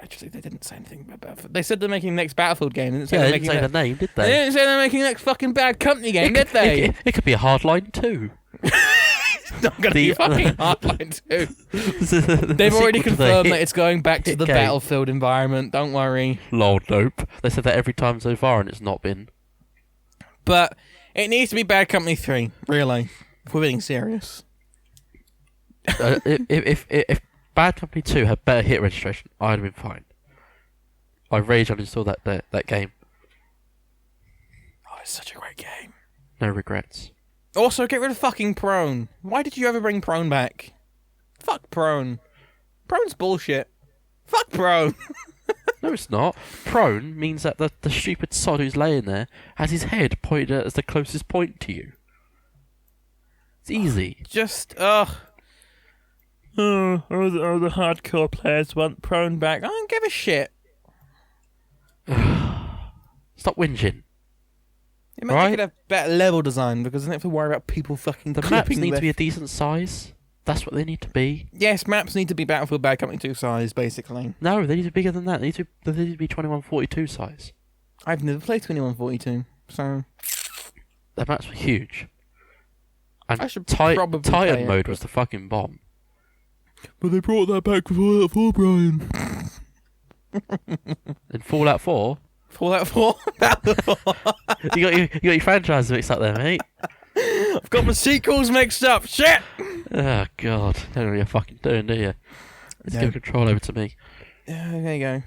Actually, they didn't say anything about Battlefield. They said they're making the next Battlefield game. They didn't say the name, did they? They didn't say they're making the next fucking Bad Company game, did they? It could be a Hardline 2. It's not going to be fucking Hardline 2. They've already confirmed that it's going back to the Battlefield environment. Don't worry. Lol, nope. They said that every time so far, and it's not been. But it needs to be Bad Company 3, really. If we're being serious. If Bad Company 2 had better hit registration, I'd have been fine. I rage uninstalled that game. Oh, it's such a great game. No regrets. Also, get rid of fucking Prone. Why did you ever bring Prone back? Fuck Prone. Prone's bullshit. Fuck Prone. No, it's not. Prone means that the stupid sod who's laying there has his head pointed at as the closest point to you. It's easy. Just, all the hardcore players want Prone back. I don't give a shit. Stop whinging. It might make it a better level design because I don't have to worry about people fucking The maps need to be a decent size. That's what they need to be. Yes, maps need to be Battlefield Bad Company 2 size, basically. No, they need to be bigger than that. They need to be 2142 size. I've never played 2142, so... The maps were huge. And I should probably Titan mode was the fucking bomb. But they brought that back for Fallout 4, Brian. In Fallout 4? Fallout 4? you got your franchise mixed up there, mate. I've got my sequels mixed up. Shit! Oh, God. You don't know what you're fucking doing, do you? Let's give control over to me. There you go.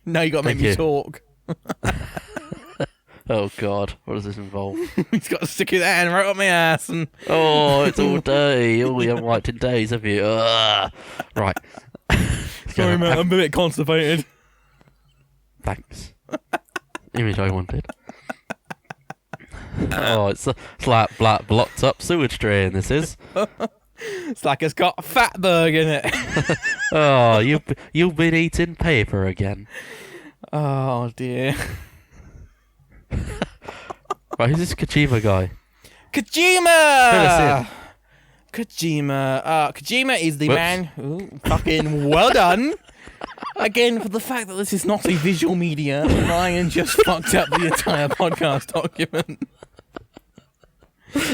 Now you got to make me talk. Oh, God. What does this involve? He's got to stick his hand right up my ass. And... Oh, it's all dirty. Oh, you haven't wiped in days, have you? Right. Sorry, mate. I'm a bit constipated. Thanks. Image I wanted. Oh, it's like black blocked up sewage drain, this is. It's like it's got a fatberg in it. Oh, you've been eating paper again. Oh, dear. Right, who's this Kojima guy? Kojima! Kojima is the man... Ooh, fucking well done. Again, for the fact that this is not a visual media, Ryan just fucked up the entire podcast document.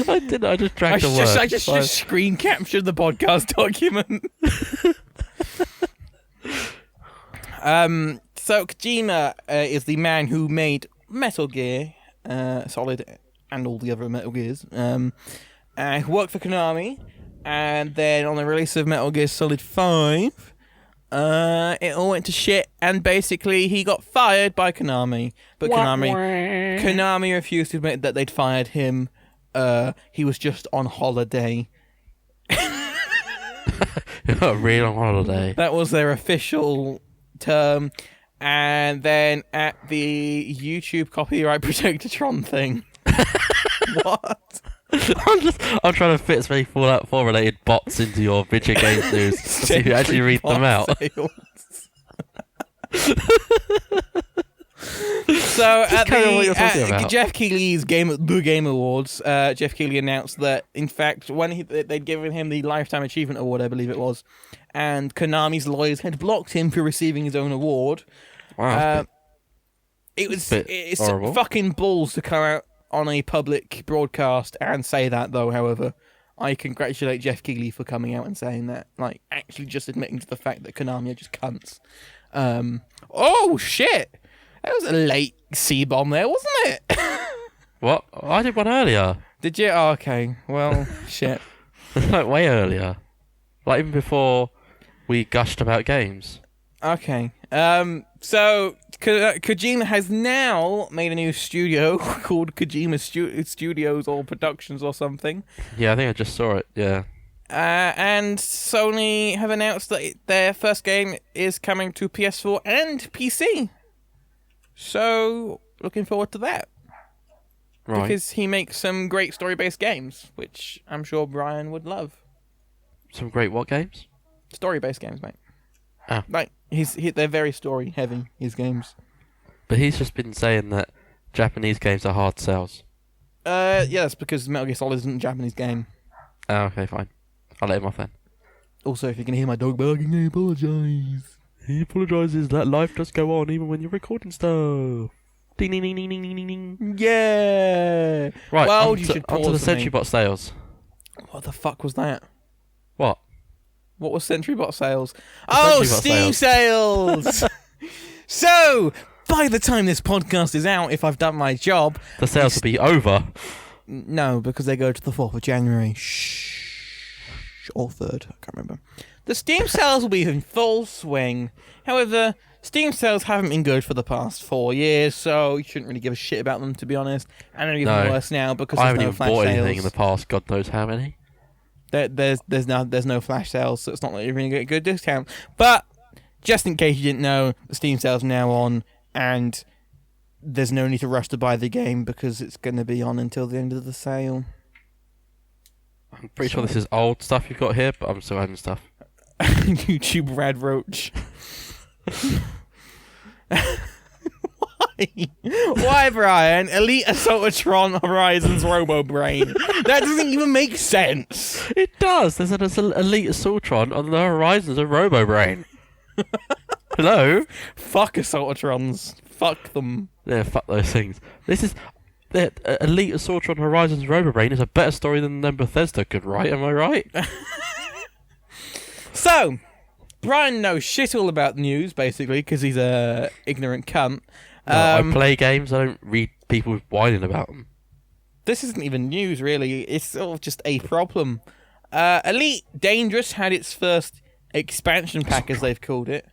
I didn't, I just dragged the word. I just screen captured the podcast document. So Kojima is the man who made Metal Gear Solid and all the other Metal Gears. Who worked for Konami, and then on the release of Metal Gear Solid 5, it all went to shit, and basically he got fired by Konami. But Konami refused to admit that they'd fired him. He was just on holiday. Real on holiday. That was their official term. And then at the YouTube copyright protectatron thing. What? I'm trying to fit as many Fallout 4 related bots into your video games news to see if you actually read them out. So at the Jeff Keighley's The Game Awards, Jeff Keighley announced that in fact when they'd given him the Lifetime Achievement Award, I believe it was, and Konami's lawyers had blocked him for receiving his own award. Wow, it's fucking balls to come out on a public broadcast and say that, though. However, I congratulate Jeff Keighley for coming out and saying that, like actually just admitting to the fact that Konami are just cunts. Oh shit! That was a late C-bomb there, wasn't it? What? I did one earlier. Did you? Oh, okay. Well, shit. Like way earlier. Like even before we gushed about games. Okay. So Kojima has now made a new studio called Kojima Studios or Productions or something. Yeah, I think I just saw it. Yeah. And Sony have announced that their first game is coming to PS4 and PC. So, looking forward to that. Right. Because he makes some great story-based games, which I'm sure Brian would love. Some great what games? Story-based games, mate. Ah. Like, they're very story-heavy, his games. But he's just been saying that Japanese games are hard sells. Yeah, that's because Metal Gear Solid isn't a Japanese game. Oh, okay, fine. I'll let him off then. Also, if you can hear my dog barking, I apologise. He apologises that life does go on even when you're recording stuff. Ding ding ding ding ding ding ding. Yeah. Right. Well, onto the Sentry Bot sales. What the fuck was that? What? What was Sentry Bot sales? Oh, Steam sales. So, by the time this podcast is out, if I've done my job, the sales will be over. No, because they go to the 4th of January. Or 3rd, I can't remember. The Steam sales will be in full swing. However, Steam sales haven't been good for the past 4 years, so you shouldn't really give a shit about them, to be honest. And they're even worse now because there's no flash sales. I haven't even bought anything in the past, God knows how many. There's no flash sales, so it's not like you're going to get a good discount. But just in case you didn't know, the Steam sale's now on, and there's no need to rush to buy the game because it's going to be on until the end of the sale. I'm pretty sure this is old stuff you've got here, but I'm still adding stuff. YouTube Rad Roach. Why, Brian? Elite Assaultron Horizons Robo Brain. That doesn't even make sense. It does. There's an Elite Assaultron on the Horizons of Robo Brain. Hello? Fuck Assaultrons. Fuck them. Yeah, fuck those things. This is... Elite Assaultron Horizons Robo Brain is a better story than Bethesda could write, am I right? So, Brian knows shit all about news, basically, because he's a ignorant cunt. No, I play games, I don't read people whining about them. This isn't even news, really. It's sort of just a problem. Elite Dangerous had its first expansion pack, as they've called it.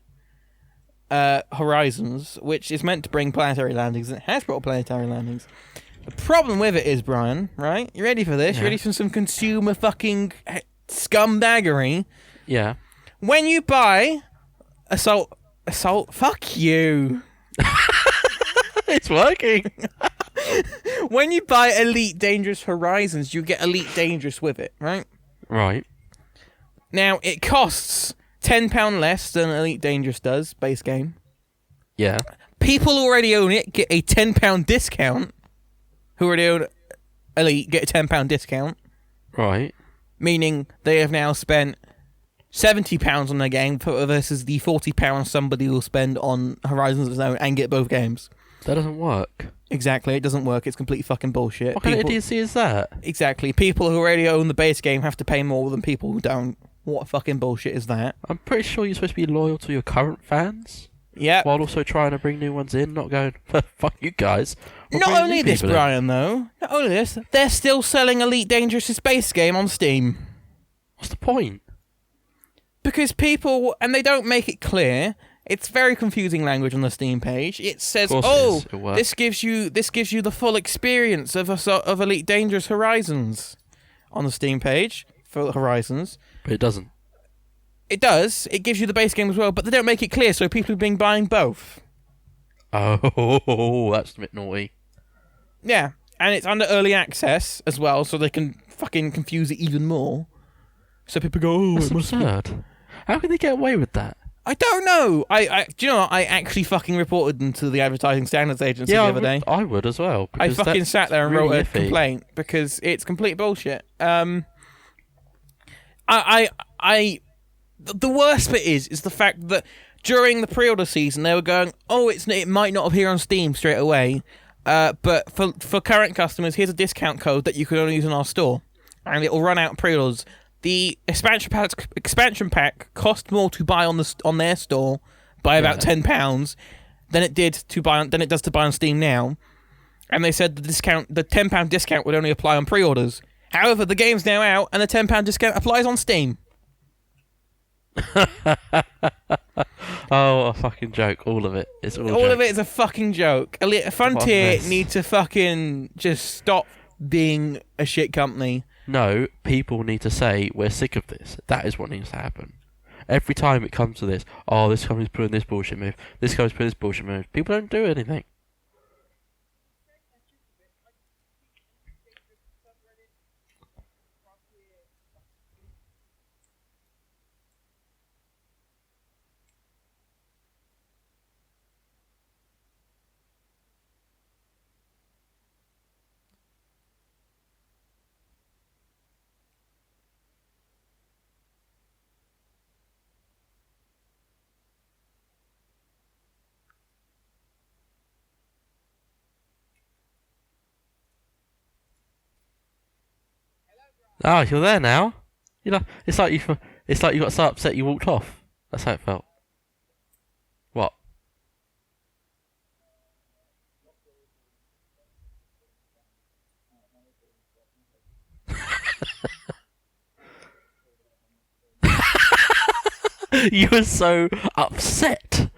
Horizons, which is meant to bring planetary landings, and it has brought planetary landings. The problem with it is, Brian, right? You ready for this? Yeah. You ready for some consumer fucking scumbaggery? Yeah. When you buy Assault, fuck you. It's working. When you buy Elite Dangerous Horizons, you get Elite Dangerous with it, right? Right. Now, it costs £10 less than Elite Dangerous does, base game. Yeah. People who already own it get a £10 discount. Who already own Elite get a £10 discount. Right. Meaning they have now spent £70 on their game versus the £40 somebody will spend on Horizons of his own and get both games. That doesn't work. Exactly, it doesn't work. It's complete fucking bullshit. What kind of idiocy is that? Exactly. People who already own the base game have to pay more than people who don't. What fucking bullshit is that? I'm pretty sure you're supposed to be loyal to your current fans. Yeah. While also trying to bring new ones in, not going, fuck you guys. Not only this, Brian, though. Not only this, they're still selling Elite Dangerous' base game on Steam. What's the point? Because people, and they don't make it clear. It's very confusing language on the Steam page. It says, "Oh, this gives you the full experience of Elite Dangerous Horizons," on the Steam page for Horizons. But it doesn't. It does. It gives you the base game as well, but they don't make it clear, so people have been buying both. Oh, that's a bit naughty. Yeah, and it's under early access as well, so they can fucking confuse it even more. So people go, "Oh, that's it must absurd. be." How can they get away with that? I don't know. Do you know what? I actually fucking reported them to the Advertising Standards Agency the other day. I would as well. I fucking sat there and really wrote a complaint because it's complete bullshit. The worst bit is the fact that during the pre-order season they were going, "Oh, it might not appear on Steam straight away, but for current customers, here's a discount code that you can only use in our store, and it will run out in pre-orders." The expansion pack cost more to buy on their store by about £10 than it does to buy on Steam now, and they said the £10 discount would only apply on pre-orders. However, the game's now out, and the £10 discount applies on Steam. Oh, a fucking joke! All of it. It's all of it is a fucking joke. Frontier need to fucking just stop being a shit company. No, people need to say, we're sick of this. That is what needs to happen. Every time it comes to this, oh, this company's putting this bullshit move, this company's putting this bullshit move, people don't do anything. Oh, you're there now. You know, it's like you got so upset you walked off. That's how it felt. What? You were so upset.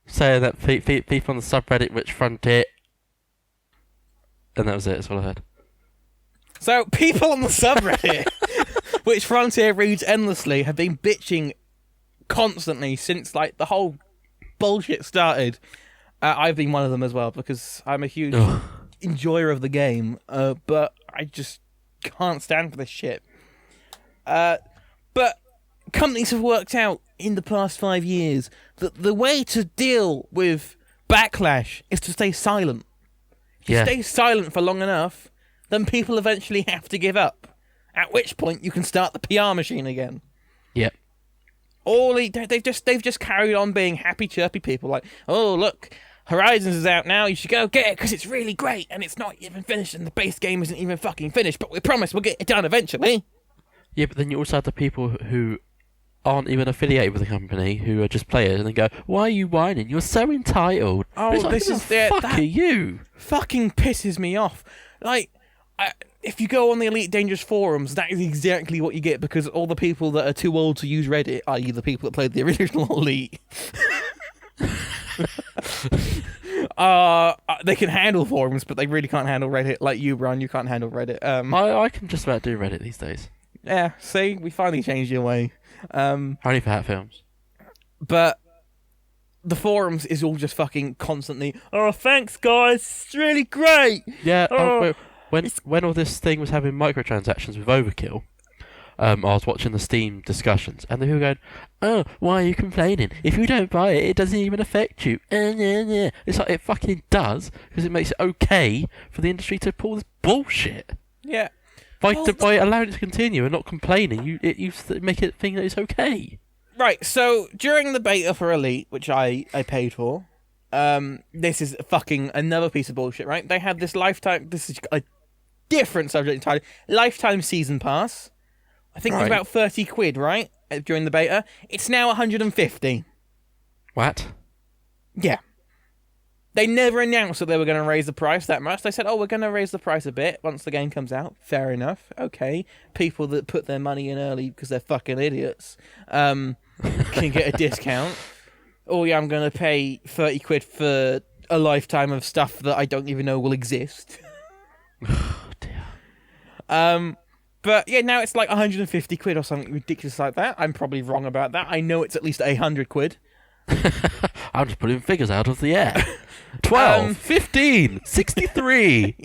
Saying that people on the subreddit which Frontier, and that was it. That's all I heard. So people on the subreddit, which Frontier reads endlessly, have been bitching constantly since like the whole bullshit started. I've been one of them as well because I'm a huge enjoyer of the game, but I just can't stand for this shit. But companies have worked out in the past 5 years that the way to deal with backlash is to stay silent. If you stay silent for long enough, then people eventually have to give up. At which point you can start the PR machine again. Yep. They've just carried on being happy, chirpy people. Like, oh look, Horizons is out now. You should go get it because it's really great and it's not even finished and the base game isn't even fucking finished. But we promise we'll get it done eventually. Yeah, but then you also have the people who aren't even affiliated with the company, who are just players, and they go, "Why are you whining? You're so entitled." Oh, like, this is the fuck are you? Fucking pisses me off. Like, if you go on the Elite Dangerous forums, that is exactly what you get because all the people that are too old to use Reddit, i.e. the people that played the original Elite, they can handle forums, but they really can't handle Reddit. Like you, Brian, you can't handle Reddit. I can just about do Reddit these days. Yeah, see, we finally changed your way. Only for hat films. But the forums is all just fucking constantly, oh, thanks, guys, it's really great. Yeah, when all this thing was having microtransactions with Overkill, I was watching the Steam discussions, and the people going, "Oh, why are you complaining? If you don't buy it, it doesn't even affect you." It's like, it fucking does, because it makes it okay for the industry to pull this bullshit. Yeah. By allowing it to continue and not complaining, you make it think that it's okay. Right, so during the beta for Elite, which I paid for, this is fucking another piece of bullshit, right? They had this lifetime, this is a different subject entirely, lifetime season pass. I think it was about 30 quid, right? During the beta. It's now 150. What? Yeah. They never announced that they were going to raise the price that much. They said, oh, we're going to raise the price a bit once the game comes out. Fair enough. Okay. People that put their money in early because they're fucking idiots can get a discount. Oh, yeah, I'm going to pay 30 quid for a lifetime of stuff that I don't even know will exist. Oh, dear. But, yeah, now it's like 150 quid or something ridiculous like that. I'm probably wrong about that. I know it's at least 100 quid. I'm just pulling figures out of the air. 12, 15, 63.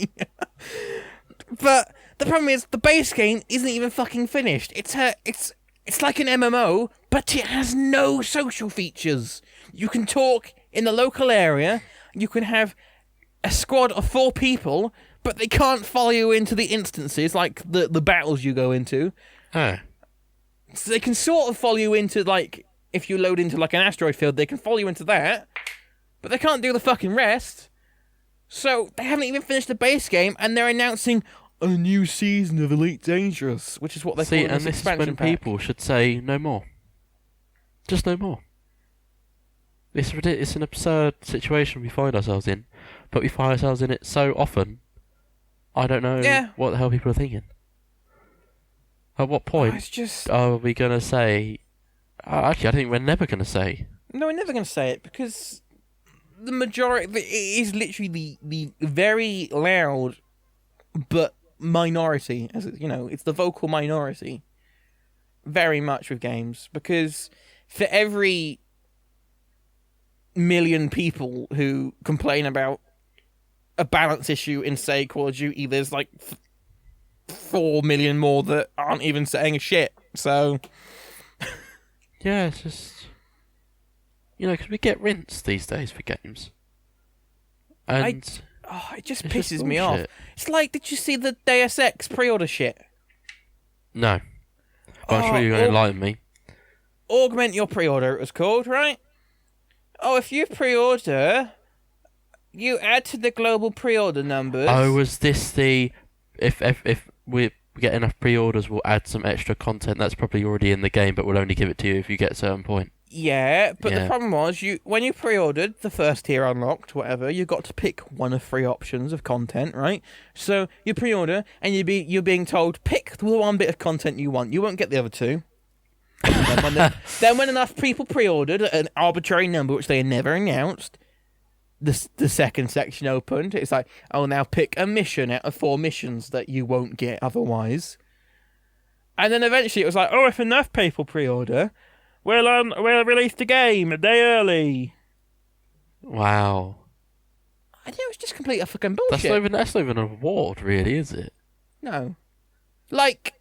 But the problem is the base game isn't even fucking finished. It's like an MMO, but it has no social features. You can talk in the local area. You can have a squad of 4 people, but they can't follow you into the instances like the battles you go into. Oh. So they can sort of follow you into like. If you load into like an asteroid field, they can follow you into that, but they can't do the fucking rest. So they haven't even finished the base game, and they're announcing a new season of Elite Dangerous, which is what they call this expansion pack. People should say no more. Just no more. It's an absurd situation we find ourselves in, but we find ourselves in it so often. I don't know what the hell people are thinking. At what point are we gonna say? Actually, I think we're never going to say. No, we're never going to say it because the majority it is literally the very loud but minority, as it, it's the vocal minority. Very much with games because for every million people who complain about a balance issue in, say, Call of Duty, there's like 4 million more that aren't even saying a shit. So. Yeah, it's just... because we get rinsed these days for games. And... it just pisses me off. It's like, did you see the Deus Ex pre-order shit? No. I'm sure you're going to enlighten me. Augment your pre-order, it was called, right? Oh, if you pre-order, you add to the global pre-order numbers. Oh, was this the... If we get enough pre-orders, we'll add some extra content that's probably already in the game, but we'll only give it to you if you get a certain point. Yeah, but the problem was, when you pre-ordered, the first tier unlocked, whatever, you got to pick one of 3 options of content, right? So you pre-order, and you're being told, pick the one bit of content you want. You won't get the other 2. then when enough people pre-ordered at an arbitrary number, which they had never announced, the second section opened. It's like, oh, now pick a mission out of 4 missions that you won't get otherwise. And then eventually it was like, oh, if enough people pre-order, we'll release the game a day early. Wow. I think it was just complete fucking bullshit. That's not even an award, really, is it? No. Like,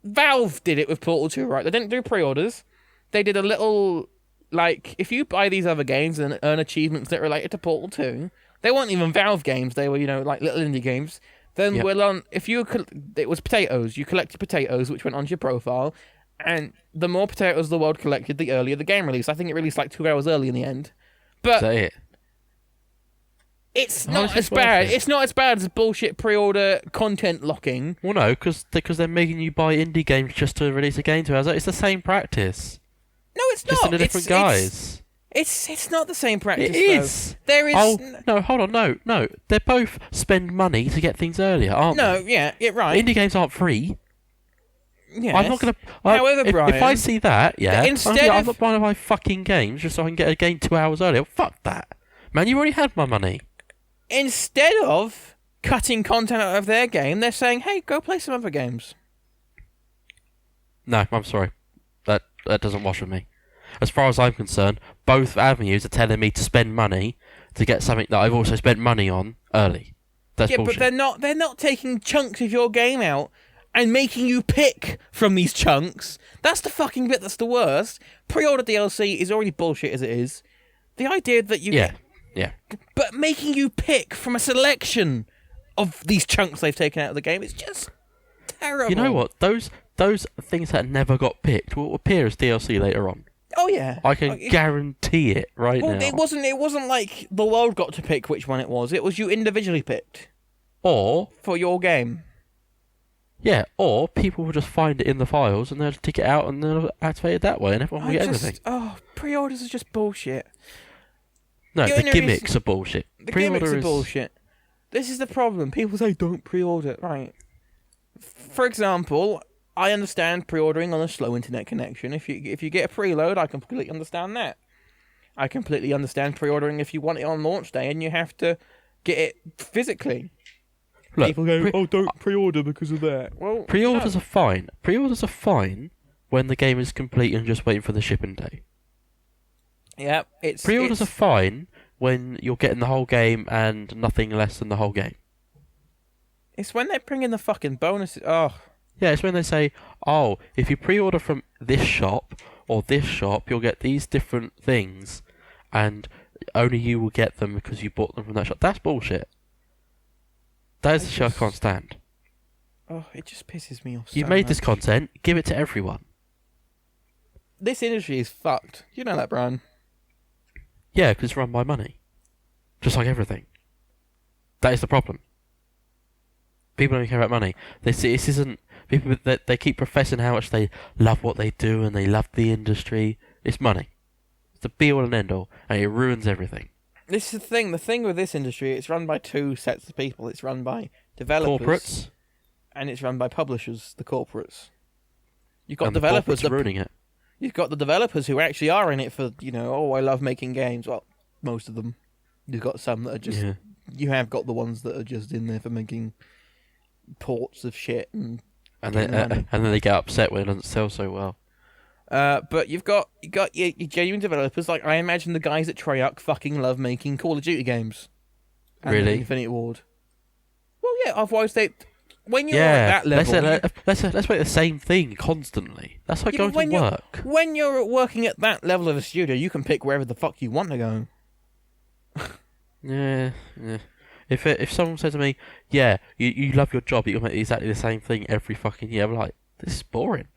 Valve did it with Portal 2, right? They didn't do pre-orders. They did a little, like, if you buy these other games and earn achievements that related to Portal 2, they weren't even Valve games. They were, like, little indie games. Then it was potatoes. You collected potatoes, which went onto your profile, and the more potatoes the world collected, the earlier the game released. I think it released like 2 hours early in the end. But is that it? It's not as bad. It's not as bad as bullshit pre-order content locking. Well, no, because they're making you buy indie games just to release a game 2 hours. It's the same practice. No, it's just not. Just in a different guise. It's not the same practice. It is. Though. There is. Oh no! Hold on, no. They both spend money to get things earlier, aren't they? No, yeah, right. Indie games aren't free. Yes. I'm not gonna. However, Brian, if I see that, yeah, I'm of not buying my fucking games just so I can get a game 2 hours earlier. Fuck that, man! You already had my money. Instead of cutting content out of their game, they're saying, "Hey, go play some other games." No, I'm sorry. That doesn't wash with me. As far as I'm concerned, both avenues are telling me to spend money to get something that I've also spent money on early. That's bullshit. But they're not taking chunks of your game out and making you pick from these chunks. That's the fucking bit that's the worst. Pre-order DLC is already bullshit as it is. The idea that you Yeah. But making you pick from a selection of these chunks they've taken out of the game is just terrible. You know what? Those things that never got picked will appear as DLC later on. Oh yeah, I can guarantee it now. It wasn't like the world got to pick which one it was. It was you individually picked. Or for your game. Yeah, or people will just find it in the files and they'll take it out and they'll activate it that way, and everyone will get everything. Pre-orders are just bullshit. No, the gimmicks are bullshit. The gimmicks are bullshit. This is the problem. People say don't pre-order, right? For example, I understand pre-ordering on a slow internet connection. If you get a preload, I completely understand that. I completely understand pre-ordering if you want it on launch day and you have to get it physically. Look, people go, don't pre-order because of that. Well, pre-orders are fine. Pre-orders are fine when the game is complete and just waiting for the shipping day. Yeah, pre-orders are fine when you're getting the whole game and nothing less than the whole game. It's when they bring in the fucking bonuses. Oh. Yeah, it's when they say, oh, if you pre-order from this shop or this shop, you'll get these different things, and only you will get them because you bought them from that shop. That's bullshit. That is the shit I can't stand. Oh, it just pisses me off. You've made this content, give it to everyone. This industry is fucked. You know that, Brian? Yeah, because it's run by money. Just like everything. That is the problem. People don't care about money. This isn't... People, they keep professing how much they love what they do and they love the industry. It's money. It's the be-all and end-all, and it ruins everything. This is the thing. The thing with this industry, it's run by two sets of people. It's run by developers. Corporates. And it's run by publishers, the corporates. You've got and developers... the ruining it. You've got the developers who actually are in it for, I love making games. Well, most of them. You've got some that are just... Yeah. You have got the ones that are just in there for making ports of shit and then they get upset when it doesn't sell so well. But you've got your genuine developers. Like, I imagine the guys at Treyarch fucking love making Call of Duty games. And really? Infinity Ward. Well, yeah. Otherwise, when you're at that level, let's make the same thing constantly. That's like going to work. When you're working at that level of a studio, you can pick wherever the fuck you want to go. Yeah. If someone said to me, yeah, you love your job, but you'll make exactly the same thing every fucking year, I'm like, this is boring.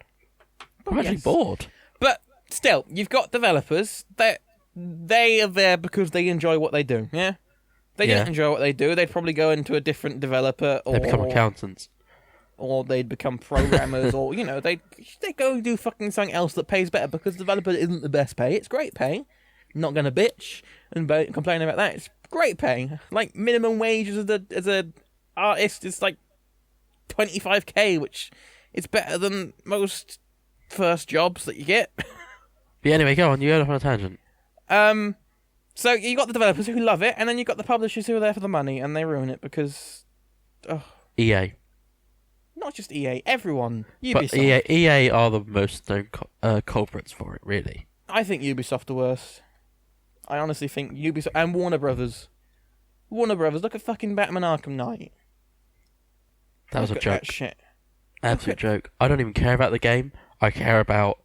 I'm actually bored. But still, you've got developers that they are there because they enjoy what they do. Yeah, they didn't enjoy what they do. They'd probably go into a different developer, or they become accountants, or they'd become programmers, or they go do fucking something else that pays better because developer isn't the best pay. It's great pay. Not gonna bitch and complain about that. It's great pay. Like minimum wage as a artist is like 25k, which is better than most first jobs that you get. But anyway, go on. You go off on a tangent. So you got the developers who love it, and then you got the publishers who are there for the money, and they ruin it because, EA. Not just EA, everyone. Ubisoft. But EA are the most known culprits for it, really. I think Ubisoft the worst. I honestly think Ubisoft and Warner Brothers. Warner Brothers, look at fucking Batman Arkham Knight. That was a joke. That shit. Absolute joke. I don't even care about the game. I care about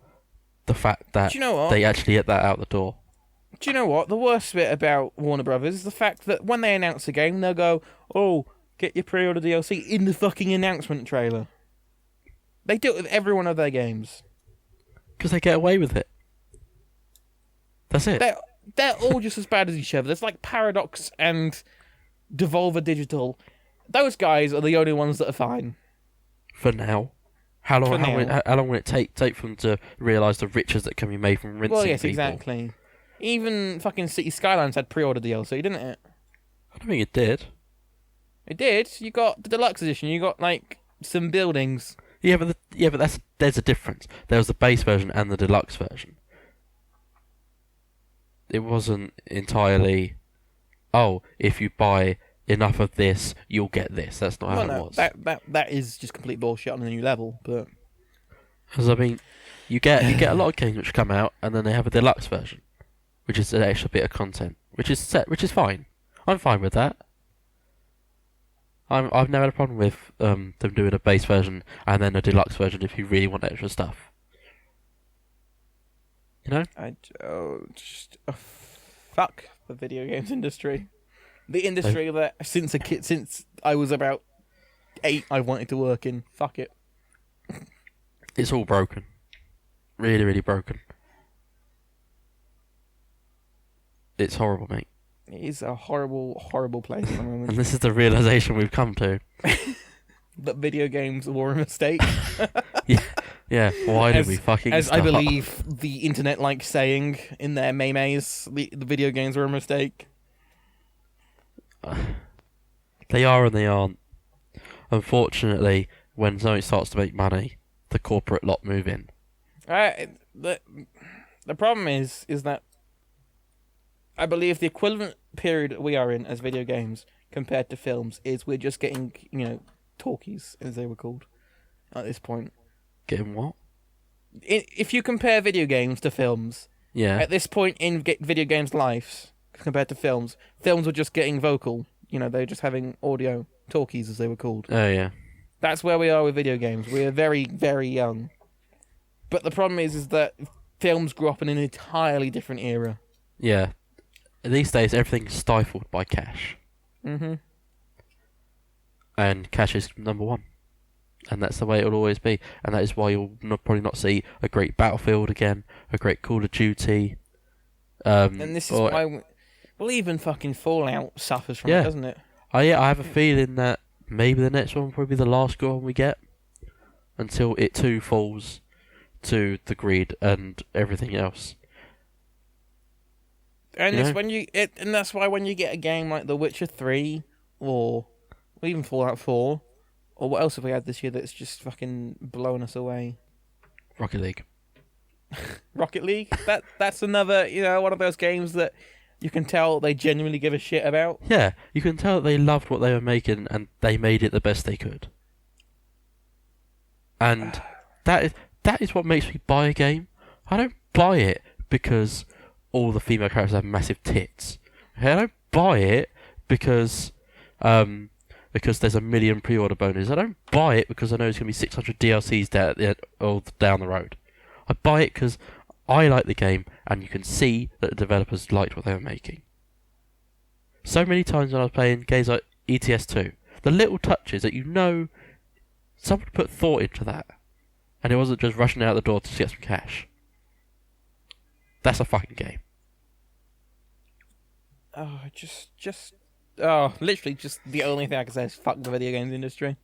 the fact that they actually get that out the door. Do you know what? The worst bit about Warner Brothers is the fact that when they announce a game, they'll go, "Oh, get your pre-order DLC in the fucking announcement trailer." They do it with every one of their games. Because they get away with it. That's it. They're all just as bad as each other. There's like Paradox and Devolver Digital. Those guys are the only ones that are fine. For now. How long will it take for them to realise the riches that can be made from rinsing Well, yes, people? exactly. Even fucking City Skylines had pre-order DLC, didn't it? I don't think it did. It did. You got the deluxe edition. You got like some buildings. Yeah, but there's a difference. There was the base version and the deluxe version. It wasn't entirely, if you buy enough of this, you'll get this. That's not how it was. That is just complete bullshit on a new level. But because I mean, you get a lot of games which come out and then they have a deluxe version, which is an extra bit of content, which is fine. I'm fine with that. I've never had a problem with them doing a base version and then a deluxe version if you really want extra stuff. You know? Fuck the video games industry. The industry that since I was about 8, I wanted to work in. Fuck it. It's all broken. Really, really broken. It's horrible, mate. It is a horrible, horrible place at the moment. And this is the realization we've come to. That video games were a mistake. Yeah. Why did we fucking As start? I believe the internet likes saying in their memes, the video games were a mistake. They are and they aren't. Unfortunately, when something starts to make money, the corporate lot move in. The problem is that I believe the equivalent period we are in as video games compared to films is we're just getting, talkies, as they were called, at this point. Getting what? If you compare video games to films, at this point in video games' lives compared to films were just getting vocal. They're just having audio talkies, as they were called. Oh, yeah. That's where we are with video games. We are very, very young. But the problem is that films grew up in an entirely different era. Yeah. These days, everything's stifled by cash. Mm-hmm. And cash is number one. And that's the way it'll always be. And that is why you'll probably not see a great Battlefield again, a great Call of Duty. And this is why... Well, even fucking Fallout suffers from it, doesn't it? I have a feeling that maybe the next one will probably be the last good one we get. Until it too falls to the greed and everything else. And that's why when you get a game like The Witcher 3 or even Fallout 4, or what else have we had this year that's just fucking blown us away? Rocket League. Rocket League? That's another, one of those games that you can tell they genuinely give a shit about. Yeah, you can tell that they loved what they were making and they made it the best they could. And that is what makes me buy a game. I don't buy it because all the female characters have massive tits. Okay, I don't buy it because there's a million pre-order bonuses. I don't buy it because I know there's going to be 600 DLCs down the road. I buy it because I like the game and you can see that the developers liked what they were making. So many times when I was playing games like ETS2, the little touches that someone put thought into that, and it wasn't just rushing out the door to get some cash. That's a fucking game. Literally just the only thing I can say is fuck the video games industry.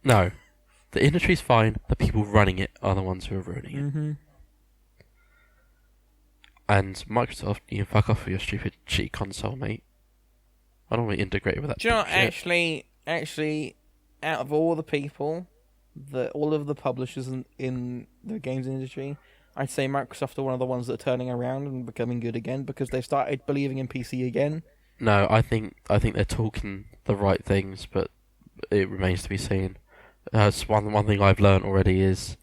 No. The industry's fine, the people running it are the ones who are ruining it. Mm-hmm. And Microsoft, you can fuck off with your stupid shitty console, mate. I don't want to integrate with that. Do you know what, actually, out of all the people, all of the publishers in the games industry, I'd say Microsoft are one of the ones that are turning around and becoming good again because they've started believing in PC again. No, I think they're talking the right things, but it remains to be seen. One thing I've learned already is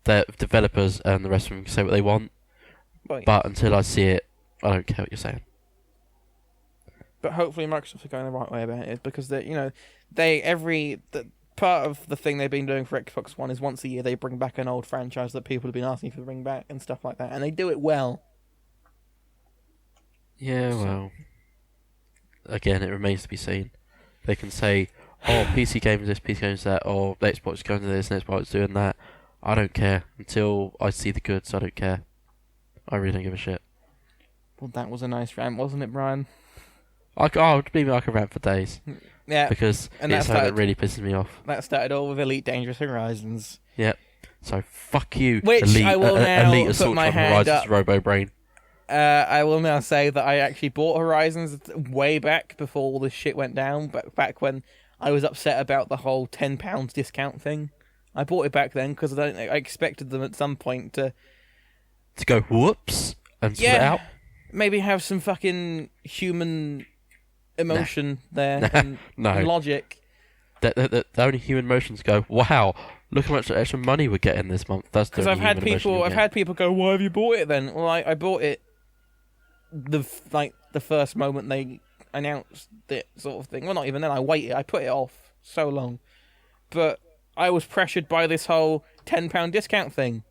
that developers and the rest of them can say what they want, but until I see it, I don't care what you're saying. But hopefully Microsoft are going the right way about it because part of the thing they've been doing for Xbox One is once a year they bring back an old franchise that people have been asking for to bring back and stuff like that, and they do it well. Yeah, well, again, it remains to be seen. They can say, "Oh, PC games this, PC games that," or "Xbox is going to this, and Xbox is doing that." I don't care until I see the goods. I don't care. I really don't give a shit. Well, that was a nice rant, wasn't it, Brian? Believe me, I can rant for days. Yeah, because it's something that really pisses me off. That started all with Elite Dangerous Horizons. Yep. So fuck you, Which Elite, I will now Elite put Assault my on hand Horizons up. Robo Brain. I will now say that I actually bought Horizons way back before all this shit went down. Back when I was upset about the whole £10 discount thing. I bought it back then because I expected them at some point to go whoops and sort it out. Maybe have some fucking human emotion there and logic. The only human emotions go, wow, look how much extra money we're getting this month. That's because I've had people go, why have you bought it then? Well, I bought it the first moment they announced it, sort of thing. Well, not even then. I waited. I put it off so long, but I was pressured by this whole £10 discount thing.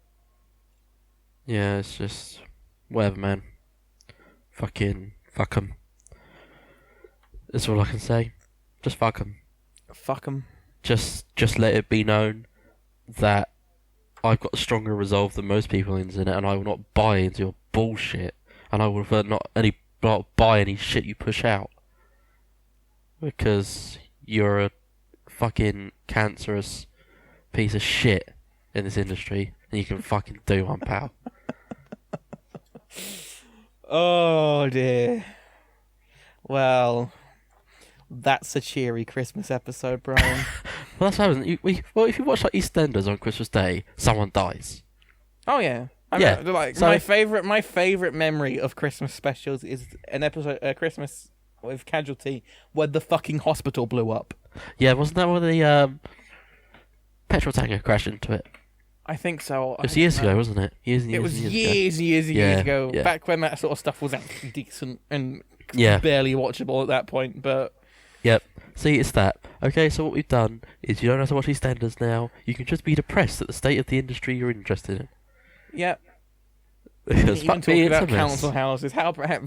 Yeah, it's just whatever, man. Fucking fuck 'em. That's all I can say. Just fuck 'em. Fuck 'em. Just let it be known that I've got a stronger resolve than most people on the internet, and I will not buy into your bullshit, and I will not buy any shit you push out because you're a fucking cancerous piece of shit in this industry, and you can fucking do one, pal. Oh dear. Well, that's a cheery Christmas episode, Brian. Well, that's how if you watch like EastEnders on Christmas Day, someone dies. Oh yeah. My favorite memory of Christmas specials is an episode Christmas with Casualty where the fucking hospital blew up. Yeah, wasn't that where the petrol tanker crashed into it? I think so. It was years ago, wasn't it? Years ago. Yeah. Back when that sort of stuff was actually decent and barely watchable at that point, but... Yep. See, it's that. Okay, so what we've done is you don't have to watch EastEnders now. You can just be depressed at the state of the industry you're interested in. Yep. Because we didn't even talk about council houses.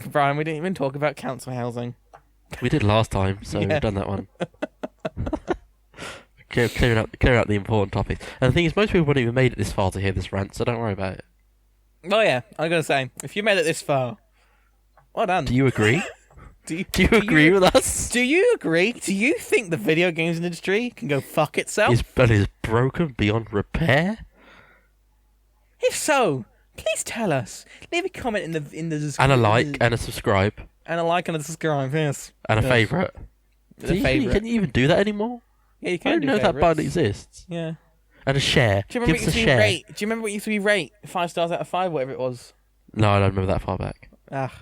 Brian, we didn't even talk about council housing. We did last time, so we've done that one. Clear out the important topics. And the thing is, most people wouldn't even made it this far to hear this rant, so don't worry about it. Oh yeah, I'm gonna say, if you made it this far, well done. Do you agree? Do you agree with us? Do you agree? Do you think the video games industry can go fuck itself? Is broken beyond repair? If so, please tell us. Leave a comment in the description. And a like and a subscribe. And a like and a subscribe, yes. And a favourite. Can you even do that anymore? Yeah, you can. I don't know that button exists. Yeah. And a share. Do you remember Do you remember what used to be rate? 5 stars out of 5, whatever it was. No, I don't remember that far back. Ah.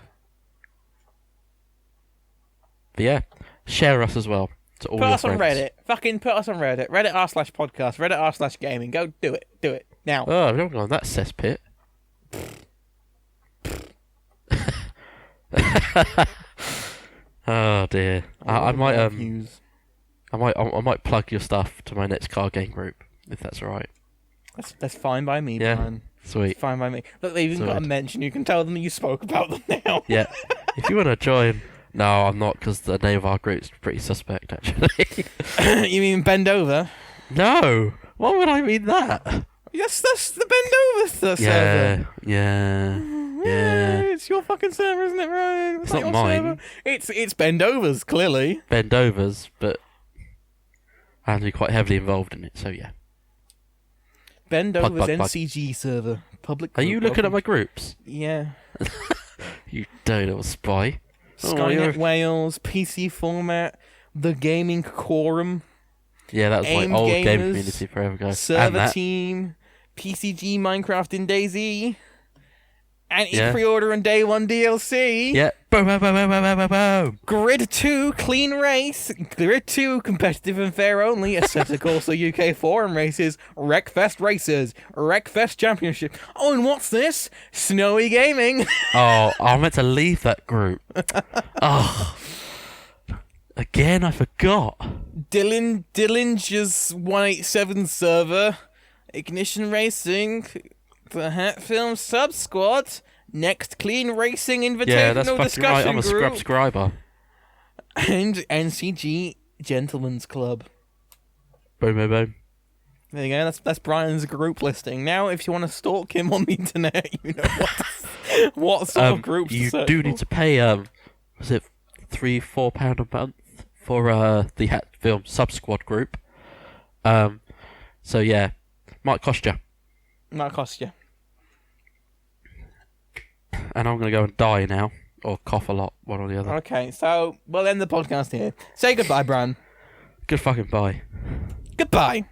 But yeah, share us as well. To all put us friends. On Reddit. Fucking put us on Reddit. Reddit r/podcast. Reddit r/gaming. Go do it. Do it now. Oh, we don't go on that cesspit. Oh dear. I might plug your stuff to my next card game group if that's alright. That's fine by me, yeah, man. Sweet. It's fine by me. Look, they've even got a mention. You can tell them that you spoke about them now. Yeah. If you want to join. No, I'm not, because the name of our group's pretty suspect, actually. You mean Bend Over? No! Why would I mean that? Yes, that's the Bend Over server. Yeah. It's your fucking server, isn't it, Ryan? It's not mine. Server. It's Bend Over's, clearly. Bend Over's, but I have to be quite heavily involved in it, so yeah. Bend Over's NCG server. Public. Are you looking at my groups? Yeah. You dirty little spy. Skynet Wales, PC Format, The Gaming Quorum. Yeah, that was my old game community forever ago. Server Team, PCG Minecraft in DayZ. And pre-order and day 1 DLC. Yeah. Boom, boom, boom, boom, boom, boom, boom. Grid 2 Clean Race. Grid 2 Competitive and Fair Only. Aesthetic also UK Forum Races. Wreckfest Racers. Wreckfest Championship. Oh, and what's this? Snowy Gaming. Oh, I meant to leave that group. Oh. Again, I forgot. Dillinger's 187 server. Ignition Racing. The Hat Film Sub Squad, Next Clean Racing Invitational Discussion right. I'm a Group, subscriber. And NCG Gentlemen's Club. Boom, boom, boom. There you go. That's Brian's group listing. Now, if you want to stalk him on the internet, you know what sort of groups. You do need to pay. Was it £3-4 a month for the Hat Film Sub Squad group? So yeah, might cost you. Might cost you. And I'm going to go and die now. Or cough a lot, one or the other. Okay, so we'll end the podcast here. Say goodbye, Bran. Good fucking bye. Goodbye.